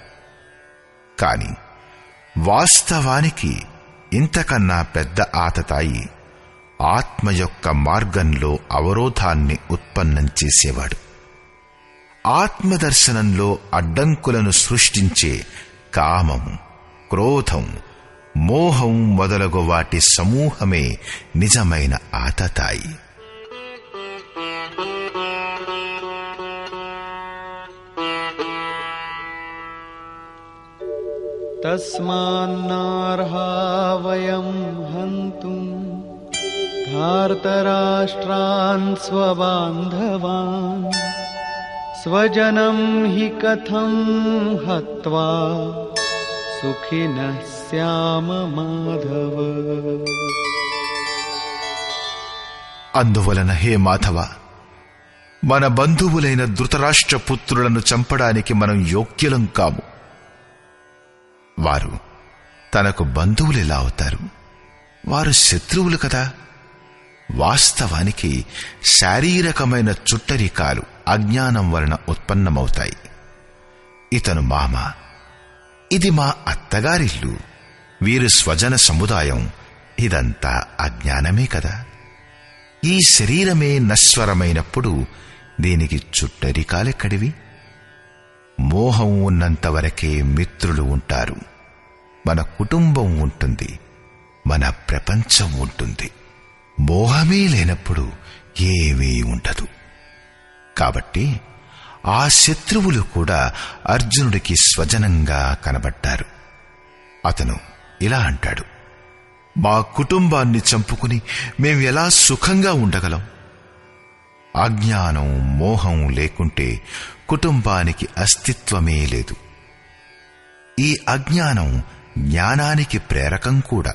కాని వాస్తవానికి ఇంతకన్నా పెద్ద ఆతతాయి ఆత్మ యొక్క మార్గంలో అవరోధాన్ని ఉత్పన్నం చేసేవాడు. ఆత్మదర్శనంలో అడ్డంకులను సృష్టించే కామం, క్రోధం, మోహం మొదలగు వాటి సమూహమే నిజమైన ఆతతాయి. तस्मान्नार्हा वयं हन्तुं धार्तराष्ट्रान् स्वबान्धवान् स्वजनं हि कथं हत्वा सुखिनः स्याम माधव. అందువలన హే మాధవ, మన బంధువులైన ధృతరాష్ట్ర పుత్రులను చంపడానికి మనం యోగ్యులం కాము. వారు తనకు బంధువులెలా అవుతారు? వారు శత్రువులు కదా. వాస్తవానికి శారీరకమైన చుట్టరికాలు అజ్ఞానం వలన ఉత్పన్నమవుతాయి. ఇతను మామ, ఇది మా అత్తగారిల్లు, వీరు స్వజన సముదాయం, ఇదంతా అజ్ఞానమే కదా. ఈ శరీరమే నశ్వరమైనప్పుడు దీనికి చుట్టరికాలెక్కడివి? మోహం ఉన్నంతవరకే మిత్రులు ఉంటారు, మన కుటుంబం ఉంటుంది, మన ప్రపంచం ఉంటుంది. మోహమే లేనప్పుడు ఏమీ ఉండదు. కాబట్టి ఆ శత్రువులు కూడా అర్జునుడికి స్వజనంగా కనబడ్డారు. అతను ఇలా అంటాడు, మా కుటుంబాన్ని చంపుకుని మేం ఎలా సుఖంగా ఉండగలం? అజ్ఞానం మోహం లేకుంటే కుటుంబానికి అస్తిత్వమే లేదు. ఈ అజ్ఞానం జ్ఞానానికి ప్రేరకం కూడా.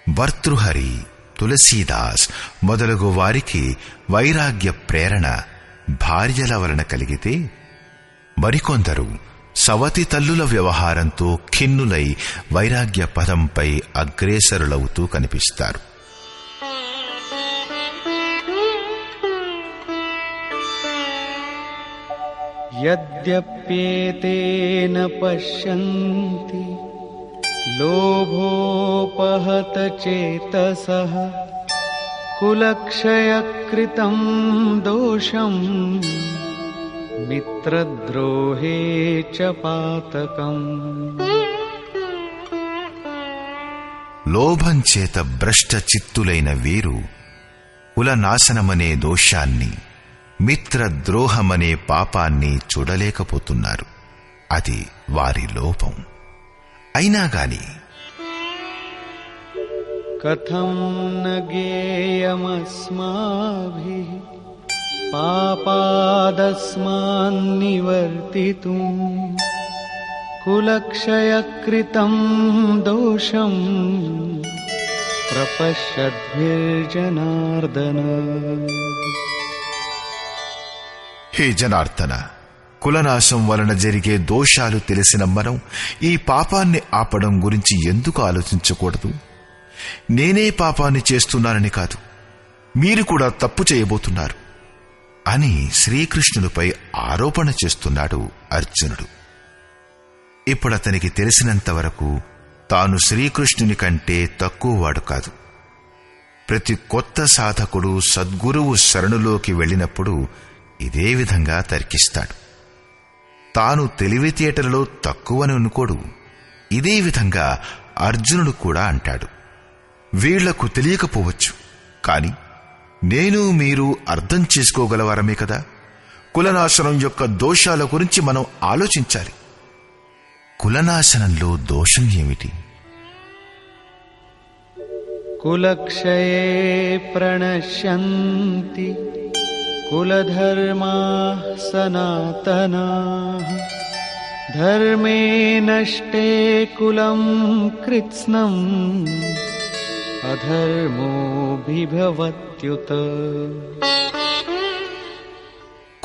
భర్తృహరి, తులసీదాస్ మొదలగు వారికి వైరాగ్య ప్రేరణ భార్యల వలన కలిగితే, మరికొందరు సవతి తల్లుల వ్యవహారంతో ఖిన్నులై వైరాగ్య పదంపై అగ్రేసరులవుతూ కనిపిస్తారు. యద్యప్యేతేన పశ్యంతి లోభోపహత చేతసః కులక్షయకృతం దోషం మిత్రద్రోహే చ పాతకం. లోభం చేత భ్రష్ట చిత్తులైన వీరు కులనాశనమనే దోషాన్ని, మిత్రద్రోహమనే పాపాన్ని చూడలేకపోతున్నారు. అది వారి లోపం. అయినా గాని కథం న గేయమస్మాభిః పాపాదస్మాన్నివర్తితుం కులక్షయకృతం దోషం ప్రపశ్యద్భిర్జనార్దన. హే జనార్దన, కులనాశం వలన జరిగే దోషాలు తెలిసిన మనం ఈ పాపాన్ని ఆపడం గురించి ఎందుకు ఆలోచించకూడదు? నేనే పాపాన్ని చేస్తున్నానని కాదు, మీరు కూడా తప్పు చేయబోతున్నారు అని శ్రీకృష్ణునిపై ఆరోపణ చేస్తున్నాడు అర్జునుడు. ఇప్పుడతనికి తెలిసినంతవరకు తాను శ్రీకృష్ణుని కంటే తక్కువవాడు కాదు. ప్రతి కొత్త సాధకుడు సద్గురువు శరణులోకి వెళ్ళినప్పుడు ఇదే విధంగా తర్కిస్తాడు. తాను తెలివితేటలలో తక్కువని అనుకోడు. ఇదే విధంగా అర్జునుడు కూడా అంటాడు, వీళ్లకు తెలియకపోవచ్చు, కాని నేను మీరు అర్థం చేసుకోగలవారమే కదా. కులనాశనం యొక్క దోషాల గురించి మనం ఆలోచించాలి. కులనాశనంలో దోషం ఏమిటి? కులక్షయే ప్రణశ్యంతి కులధర్మాః సనాతనాః ధర్మే నష్టే కులం కృత్స్నం అధర్మోభిభవత్యుత.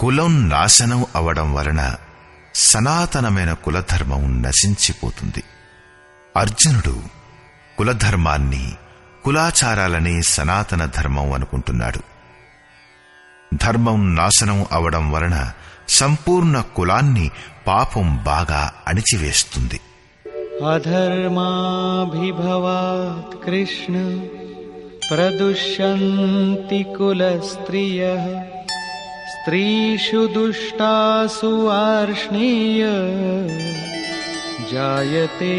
కులం నాశనం అవడం వలన సనాతనమైన కులధర్మం నశించిపోతుంది. అర్జునుడు కులధర్మాన్ని, కులాచారాలనే సనాతన ధర్మం అనుకుంటున్నాడు. ధర్మం నాశనం అవడం వలన సంపూర్ణ కులాన్ని పాపం బాగా అణిచివేస్తుంది. అధర్మాభిభవాత్ కృష్ణ ప్రదుష్యంతి కులస్త్రియః స్త్రీషు దుష్టాసు ఆర్ష్ణేయ జాయతే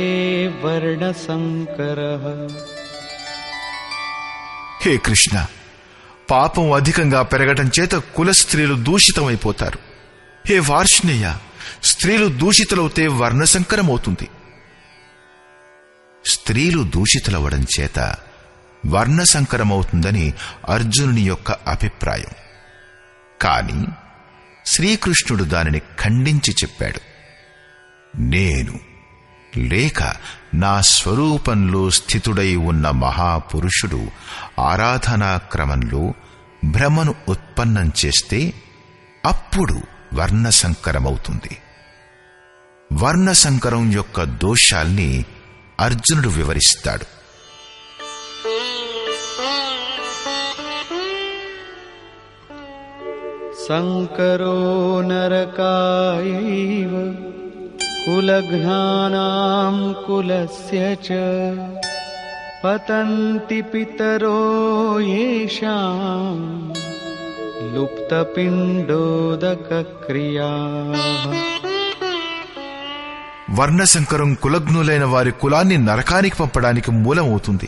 వర్ణసంకరః. హే కృష్ణ, పాపం అధికంగా పెరగటం చేత కుల స్త్రీలు దూషితమైపోతారు. హే వార్ష్ణేయ, స్త్రీలు దూషితులవుతే వర్ణసంకరమవుతుంది. స్త్రీలు దూషితులవడం చేత వర్ణ సంకరమవుతుందని అర్జునుని యొక్క అభిప్రాయం. కాని శ్రీకృష్ణుడు దానిని ఖండించి చెప్పాడు. నేను లేక నా స్వరూపంలో స్థితుడై ఉన్న మహాపురుషుడు ఆరాధనా క్రమంలో భ్రమను ఉత్పన్నం చేస్తే అప్పుడు వర్ణసంకరమవుతుంది. వర్ణసంకరం యొక్క దోషాల్ని అర్జునుడు వివరిస్తాడు. సంకరో నరకాయైవ కులఘ్నానాం కులస్య చ పతంతి పితరో యేషాం లుప్తపిండోదక క్రియాః. వర్ణసంకరం కులగ్నులైన వారి కులాన్ని నరకానికి పంపడానికి మూలమవుతుంది.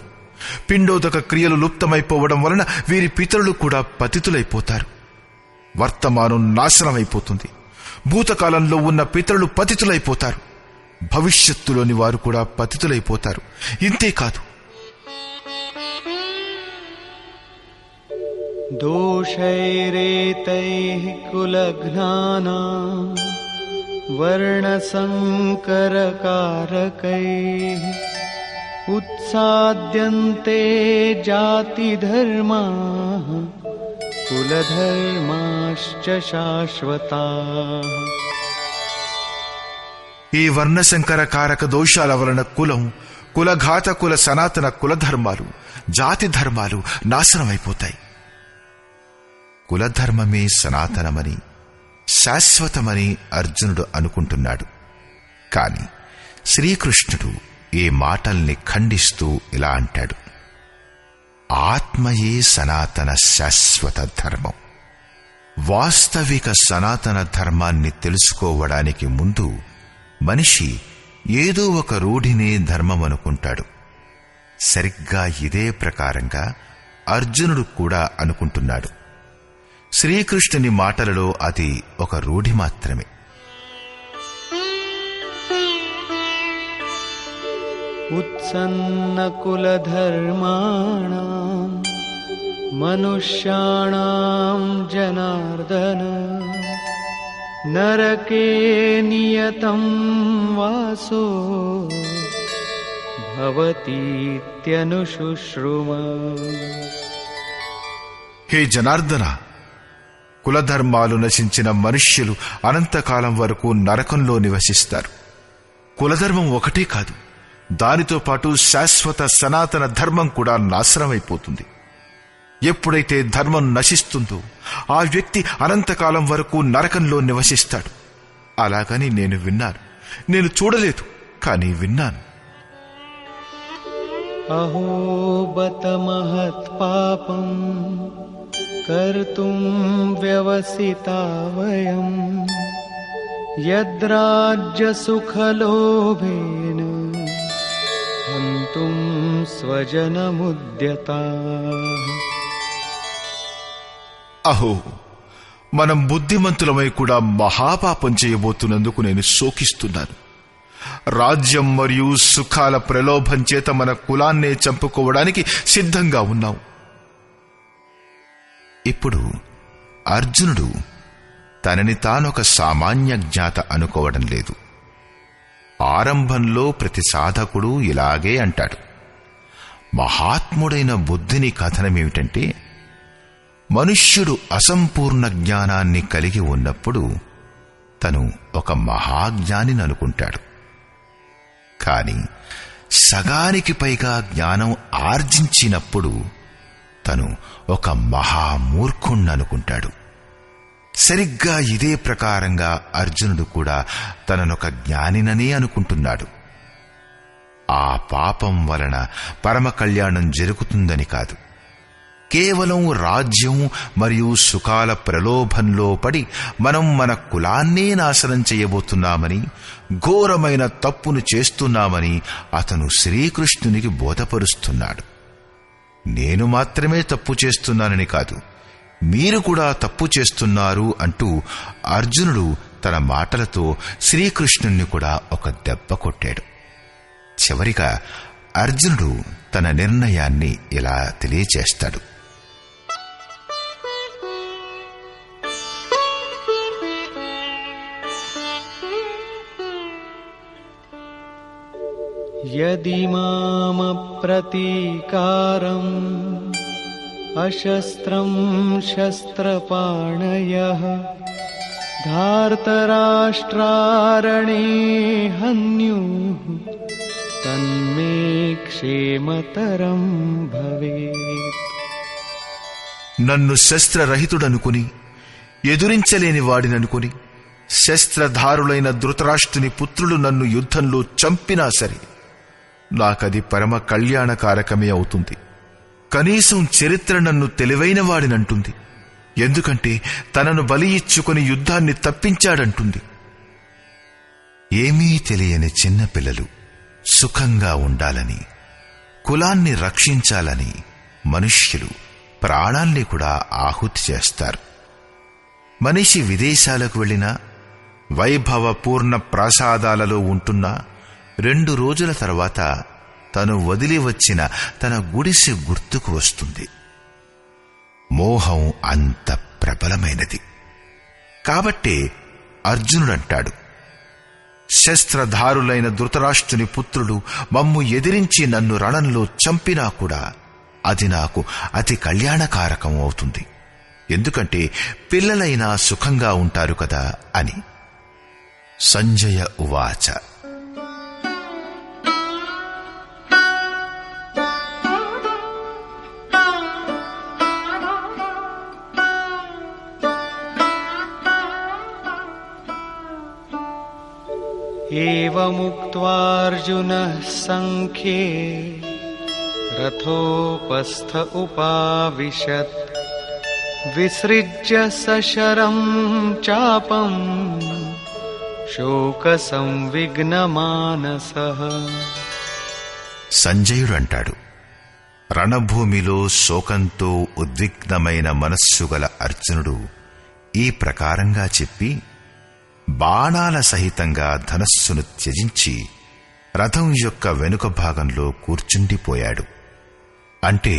పిండోదక క్రియలు లుప్తమైపోవడం వలన వీరి పితరులు కూడా పతితులైపోతారు. వర్తమానం నాశనమైపోతుంది. భూతకాలంలో ఉన్న పితరులు పతితులైపోతారు. భవిష్యత్తులోని వారు కూడా పతితులైపోతారు. ఇంతేకాదు, దోషైరేతైః కులఘ్నానాం వర్ణసంకరకారకైః ఉత్సాద్యంతే జాతిధర్మాః కులధర్మాశ్చ శాశ్వతాః. ఈ వర్ణశంకర కారక దోషాల వలన కులం, కులఘాత కుల సనాతన కులధర్మాలు, జాతి ధర్మాలు నాశనమైపోతాయి. కులధర్మమే సనాతనమని, శాశ్వతమని అర్జునుడు అనుకుంటున్నాడు. కాని శ్రీకృష్ణుడు ఈ మాటల్ని ఖండిస్తూ ఇలా అంటాడు. ఆత్మయే సనాతన శాశ్వత ధర్మం. వాస్తవిక సనాతన ధర్మాన్ని తెలుసుకోవడానికి ముందు మనిషి ఏదో ఒక రూఢినే ధర్మం అనుకుంటాడు. సరిగ్గా ఇదే ప్రకారంగా అర్జునుడు కూడా అనుకుంటున్నాడు. శ్రీకృష్ణుని మాటలలో అది ఒక రూఢి మాత్రమే. ఉత్సన్నకులధర్మాణాం మనుష్యాణాం జనార్దన నరకే నియతం వాసో భవతీత్యనుశుశ్రుమ. హే జనార్దన, కులధర్మాలు నశించిన మనుష్యులు అనంతకాలం వరకు నరకంలో నివసిస్తారు. కులధర్మం ఒకటే కాదు, దానితో పాటు శాశ్వత సనాతన ధర్మం కూడా నాశనమైపోతుంది. ఎప్పుడైతే ధర్మం నశిస్తుందో ఆ వ్యక్తి అనంతకాలం వరకు నరకంలో నివసిస్తాడు. అలాగని నేను విన్నాను. నేను చూడలేదు, కానీ విన్నాను. అహో బత మహత్ పాపం కర్తుం వ్యవసితా వయం యద్రాజ్య సుఖలోభేన హంతుం స్వజనముద్యతాః. అహో, మనం బుద్ధిమంతులమై కూడా మహాపాపం చేయబోతున్నందుకు నేను శోకిస్తున్నాను. రాజ్యం మరియు సుఖాల ప్రలోభం చేత మన కులాన్నే చంపుకోవడానికి సిద్ధంగా ఉన్నాం. ఇప్పుడు అర్జునుడు తనని తానొక సామాన్య జ్ఞాత అనుకోవడం లేదు. ఆరంభంలో ప్రతి సాధకుడు ఇలాగే అంటాడు. మహాత్ముడైన బుద్ధిని కథనమేమిటంటే, మనుష్యుడు అసంపూర్ణ జ్ఞానాన్ని కలిగి ఉన్నప్పుడు తను ఒక మహాజ్ఞానిని అనుకుంటాడు. కాని సగానికి పైగా జ్ఞానం ఆర్జించినప్పుడు తను ఒక మహామూర్ఖుణ్ణనుకుంటాడు. సరిగ్గా ఇదే ప్రకారంగా అర్జునుడు కూడా తననొక జ్ఞానిననే అనుకుంటున్నాడు. ఆ పాపం వలన పరమ కళ్యాణం జరుగుతుందని కాదు, కేవలం రాజ్యం మరియు సుఖాల ప్రలోభంలో పడి మనం మన కులాన్నే నాశనం చేయబోతున్నామని, ఘోరమైన తప్పును చేస్తున్నామని అతను శ్రీకృష్ణునికి బోధపరుస్తున్నాడు. నేను మాత్రమే తప్పు చేస్తున్నానని కాదు, మీరు కూడా తప్పు చేస్తున్నారు అంటూ అర్జునుడు తన మాటలతో శ్రీకృష్ణుణ్ణి కూడా ఒక దెబ్బ కొట్టాడు. చివరిగా అర్జునుడు తన నిర్ణయాన్ని ఇలా తెలియచేస్తాడు. యది మామ ప్రతీకారం అశస్త్రం శస్త్రపాణయః ధార్తరాష్ట్రారణే హన్యుః తన్మే క్షేమతరం భవేత్. నన్ను శస్త్రరహితుడనుకుని ఎదురించలేని వాడిననుకుని శస్త్రధారులైన ధృతరాష్ట్రుని పుత్రులు నన్ను యుద్ధంలో చంపినా సరే నాకది పరమ కళ్యాణకారకమే అవుతుంది. కనీసం చరిత్ర నన్ను తెలివైన వాడినంటుంది. ఎందుకంటే తనను బలి ఇచ్చుకుని యుద్ధాన్ని తప్పించాడంటుంది. ఏమీ తెలియని చిన్నపిల్లలు సుఖంగా ఉండాలని, కులాన్ని రక్షించాలని మనుష్యులు ప్రాణాల్ని కూడా ఆహుతి చేస్తారు. మనిషి విదేశాలకు వెళ్ళినా, వైభవపూర్ణ ప్రాసాదాలలో ఉంటున్నా 2 రోజుల తర్వాత తను వదిలి వచ్చిన తన గుడిసె గుర్తుకు వస్తుంది. మోహం అంత ప్రబలమైనది. కాబట్టే అర్జునుడంటాడు, శస్త్రధారులైన ధృతరాష్ట్రుని పుత్రులు మమ్ము ఎదిరించి నన్ను రణంలో చంపినా కూడా అది నాకు అతి కళ్యాణకారకం అవుతుంది. ఎందుకంటే పిల్లలైనా సుఖంగా ఉంటారు కదా అని. సంజయ ఉవాచ. ఏవముక్త్వార్జునః సంఖ్యే రథోపస్థ ఉపావిశత్ విసృజ్య సశరం చాపం శోక సంవిఘ్నమానసః. సంజయుడు అంటాడు, రణభూమిలో శోకంతో ఉద్విగ్నమైన మనస్సు గల అర్జునుడు ఈ ప్రకారంగా చెప్పి బాణాల సహితంగా ధనస్సును త్యజించి రథం యొక్క వెనుక భాగంలో కూర్చుండిపోయాడు. అంటే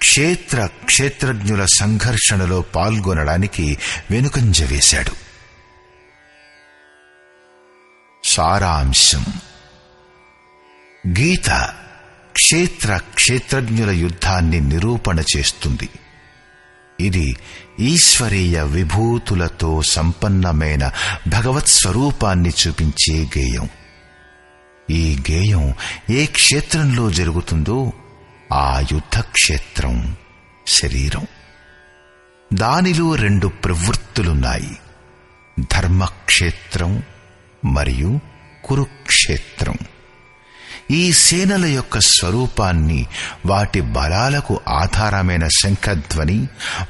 క్షేత్రజ్ఞుల సంఘర్షణలో పాల్గొనడానికి వెనుకంజ వేశాడు. సారాంశం: గీత క్షేత్రజ్ఞుల యుద్ధాన్ని నిరూపణ చేస్తుంది. ఇది ఈశ్వరీయ విభూతులతో సంపన్నమైన భగవత్ స్వరూపాన్ని చూపించే గేయం. ఈ గేయం ఏ క్షేత్రంలో జరుగుతుందో ఆ యుద్ధ క్షేత్రం శరీరం. దానిలో 2 ప్రవృత్తులున్నాయి: ధర్మక్షేత్రం మరియు కురుక్షేత్రం. ఈ సేనల యొక్క స్వరూపాన్ని, వాటి బలాలకు ఆధారమైన శంఖధ్వని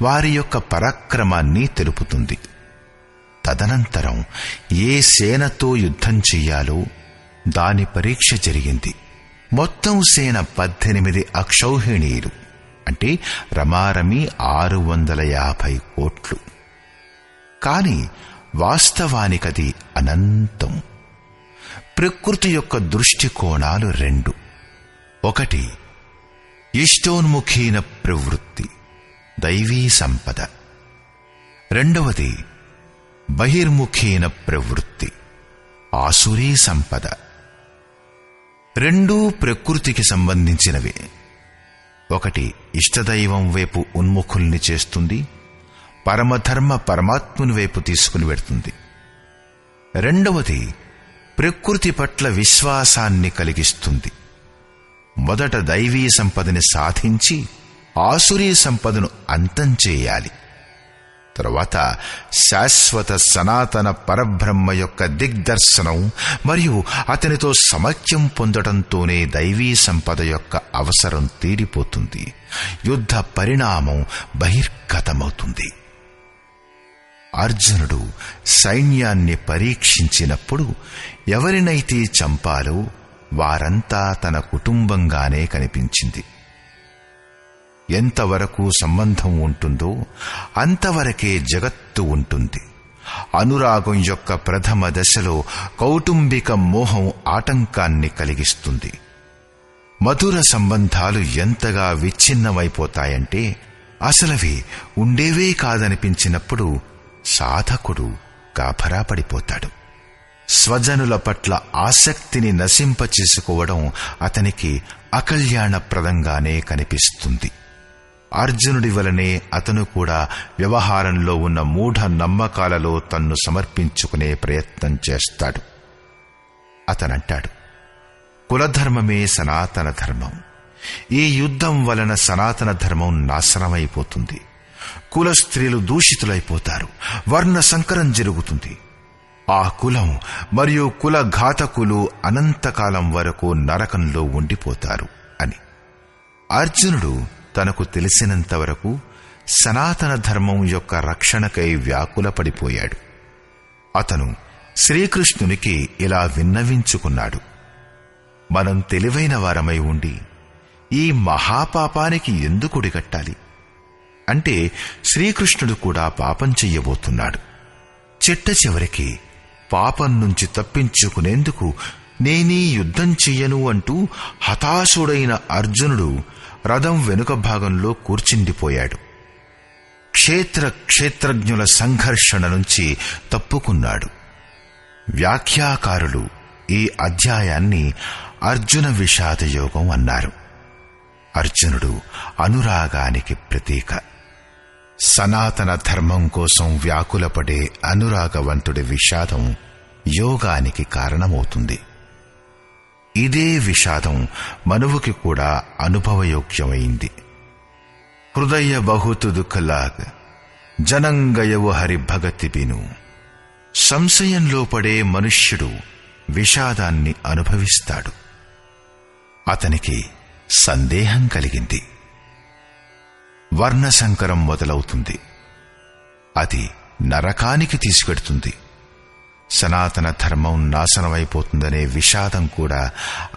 వారి యొక్క పరాక్రమాన్ని తెలుపుతుంది. తదనంతరం ఏ సేనతో యుద్ధం చెయ్యాలో దాని పరీక్ష జరిగింది. మొత్తం సేన 18 అక్షౌహిణీలు, అంటే రమారమి 650 కోట్లు. కాని వాస్తవానికది అనంతం. ప్రకృతి యొక్క దృష్టికోణాలు 2. ఒకటి ఇష్టోన్ముఖీన ప్రవృత్తి, దైవీ సంపద. రెండవది బహిర్ముఖీన ప్రవృత్తి, ఆసురీ సంపద. 2 ప్రకృతికి సంబంధించినవే. ఒకటి ఇష్టదైవం వైపు ఉన్ముఖుల్ని చేస్తుంది, పరమధర్మ పరమాత్ముని వైపు తీసుకుని వెడుతుంది. రెండవది ప్రకృతి పట్ల విశ్వాసాన్ని కలిగిస్తుంది. మొదట దైవీ సంపదని సాధించి ఆసురీ సంపదను అంతం చేయాలి. తరువాత శాశ్వత సనాతన పరబ్రహ్మ యొక్క దిగ్దర్శనం మరియు అతనితో సమైక్యం పొందడంతోనే దైవీ సంపద యొక్క అవసరం తీరిపోతుంది. యుద్ధ పరిణామం బహిర్గతమవుతుంది. అర్జునుడు సైన్యాన్ని పరీక్షించినప్పుడు ఎవరినైతే చంపాలో వారంతా తన కుటుంబంగానే కనిపించింది. ఎంతవరకు సంబంధం ఉంటుందో అంతవరకే జగత్తు ఉంటుంది. అనురాగం యొక్క ప్రథమ దశలో కౌటుంబిక మోహం ఆటంకాన్ని కలిగిస్తుంది. మధుర సంబంధాలు ఎంతగా విచ్ఛిన్నమైపోతాయంటే అసలవి ఉండేవే కాదనిపించినప్పుడు సాధకుడు గాభరా పడిపోతాడు. స్వజనుల పట్ల ఆసక్తిని నశింపచేసుకోవడం అతనికి అకల్యాణప్రదంగానే కనిపిస్తుంది. అర్జునుడి వలనే అతను కూడా వ్యవహారంలో ఉన్న మూఢ నమ్మకాలలో తన్ను సమర్పించుకునే ప్రయత్నం చేస్తాడు. అతనంటాడు, కులధర్మమే సనాతన ధర్మం. ఈ యుద్ధం వలన సనాతన ధర్మం నాశనమైపోతుంది. కుల స్త్రీలు దూషితులైపోతారు. వర్ణ సంకరం జరుగుతుంది. ఆ కులం మరియు కుల ఘాతకులు అనంతకాలం వరకు నరకంలో ఉండిపోతారు అని. అర్జునుడు తనకు తెలిసినంత వరకు సనాతన ధర్మం యొక్క రక్షణకై వ్యాకులపడిపోయాడు. అతను శ్రీకృష్ణునికి ఇలా విన్నవించుకున్నాడు, మనం తెలివైన వారమై ఉండి ఈ మహాపాపానికి ఎందుకు ఒడిగట్టాలి? అంటే శ్రీకృష్ణుడు కూడా పాపం చెయ్యబోతున్నాడు. చిట్ట చివరికి పాపం నుంచి తప్పించుకునేందుకు నేనీ యుద్ధం చెయ్యను అంటూ హతాశుడైన అర్జునుడు రథం వెనుక భాగంలో కూర్చుండిపోయాడు. క్షేత్రజ్ఞుల సంఘర్షణ నుంచి తప్పుకున్నాడు. వ్యాఖ్యాకారులు ఈ అధ్యాయాన్ని అర్జున విషాదయోగం అన్నారు. అర్జునుడు అనురాగానికి ప్రతీక. సనాతన ధర్మం కోసం వ్యాకులపడే అనురాగవంతుడి విషాదం యోగానికి కారణమవుతుంది. ఇదే విషాదం మనువుకి కూడా అనుభవయోగ్యమైంది. హృదయ బహుతు దుఃఖలాగ్ జనంగయవు హరి భగతి బిను. సంశయంలో పడే మనుష్యుడు విషాదాన్ని అనుభవిస్తాడు. అతనికి సందేహం కలిగింది. వర్ణసంకరం మొదలవుతుంది. అది నరకానికి తీసుకెడుతుంది. సనాతన ధర్మం నాశనమైపోతుందనే విషాదం కూడా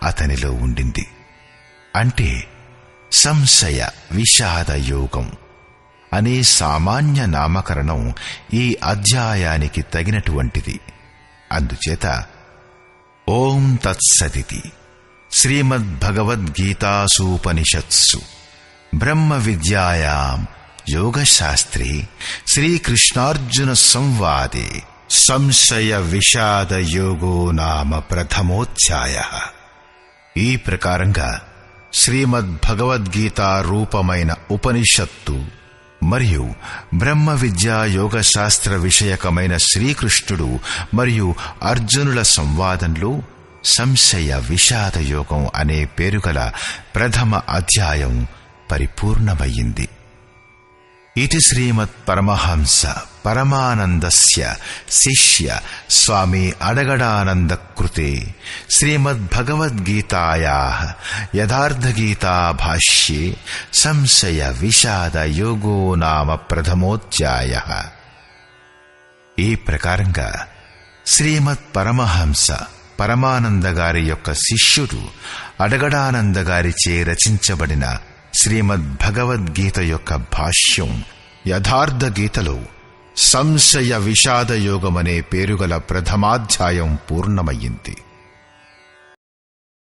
అతనిలో ఉండింది. అంటే సంశయ విషాద యోగం అనే సామాన్య నామకరణం ఈ అధ్యాయానికి తగినటువంటిది. అందుచేత ఓం తత్సదితి శ్రీమద్భగవద్గీతాసూపనిషత్సు బ్రహ్మ విద్యాయాం యోగశాస్త్రే శ్రీకృష్ణార్జున సంవాదే సంశయ విషాద యోగో నామ ప్రథమోధ్యాయః. ఈ ప్రకారంగా శ్రీమద్భగవద్గీత రూపమైన ఉపనిషత్తు మరియు బ్రహ్మ విద్యా యోగశాస్త్ర విషయకమైన శ్రీకృష్ణుడు మరియు అర్జునుల సంవాదంలో సంశయ విషాద యోగం అనే పేరుగల ప్రథమ అధ్యాయం పరిపూర్ణమయ్యింది. ఇది శ్రీమత్ పరమహంస పరమానందస్య శిష్య స్వామి అడగడానంద కృతే శ్రీమద్భగవద్గీతాయాః యథార్థగీతా భాష్యే సంశయ విషాద యోగో నామ ప్రథమోధ్యాయః. ఈ ప్రకారంగా శ్రీమత్ పరమహంస పరమానంద గారి యొక్క శిష్యుడు అడగడానంద గారిచే రచించబడిన శ్రీమద్భగవద్గీత యొక్క భాష్యం యథార్థ గీతలో సంశయ విషాదయోగమనే పేరుగల ప్రథమాధ్యాయం పూర్ణమయ్యింది.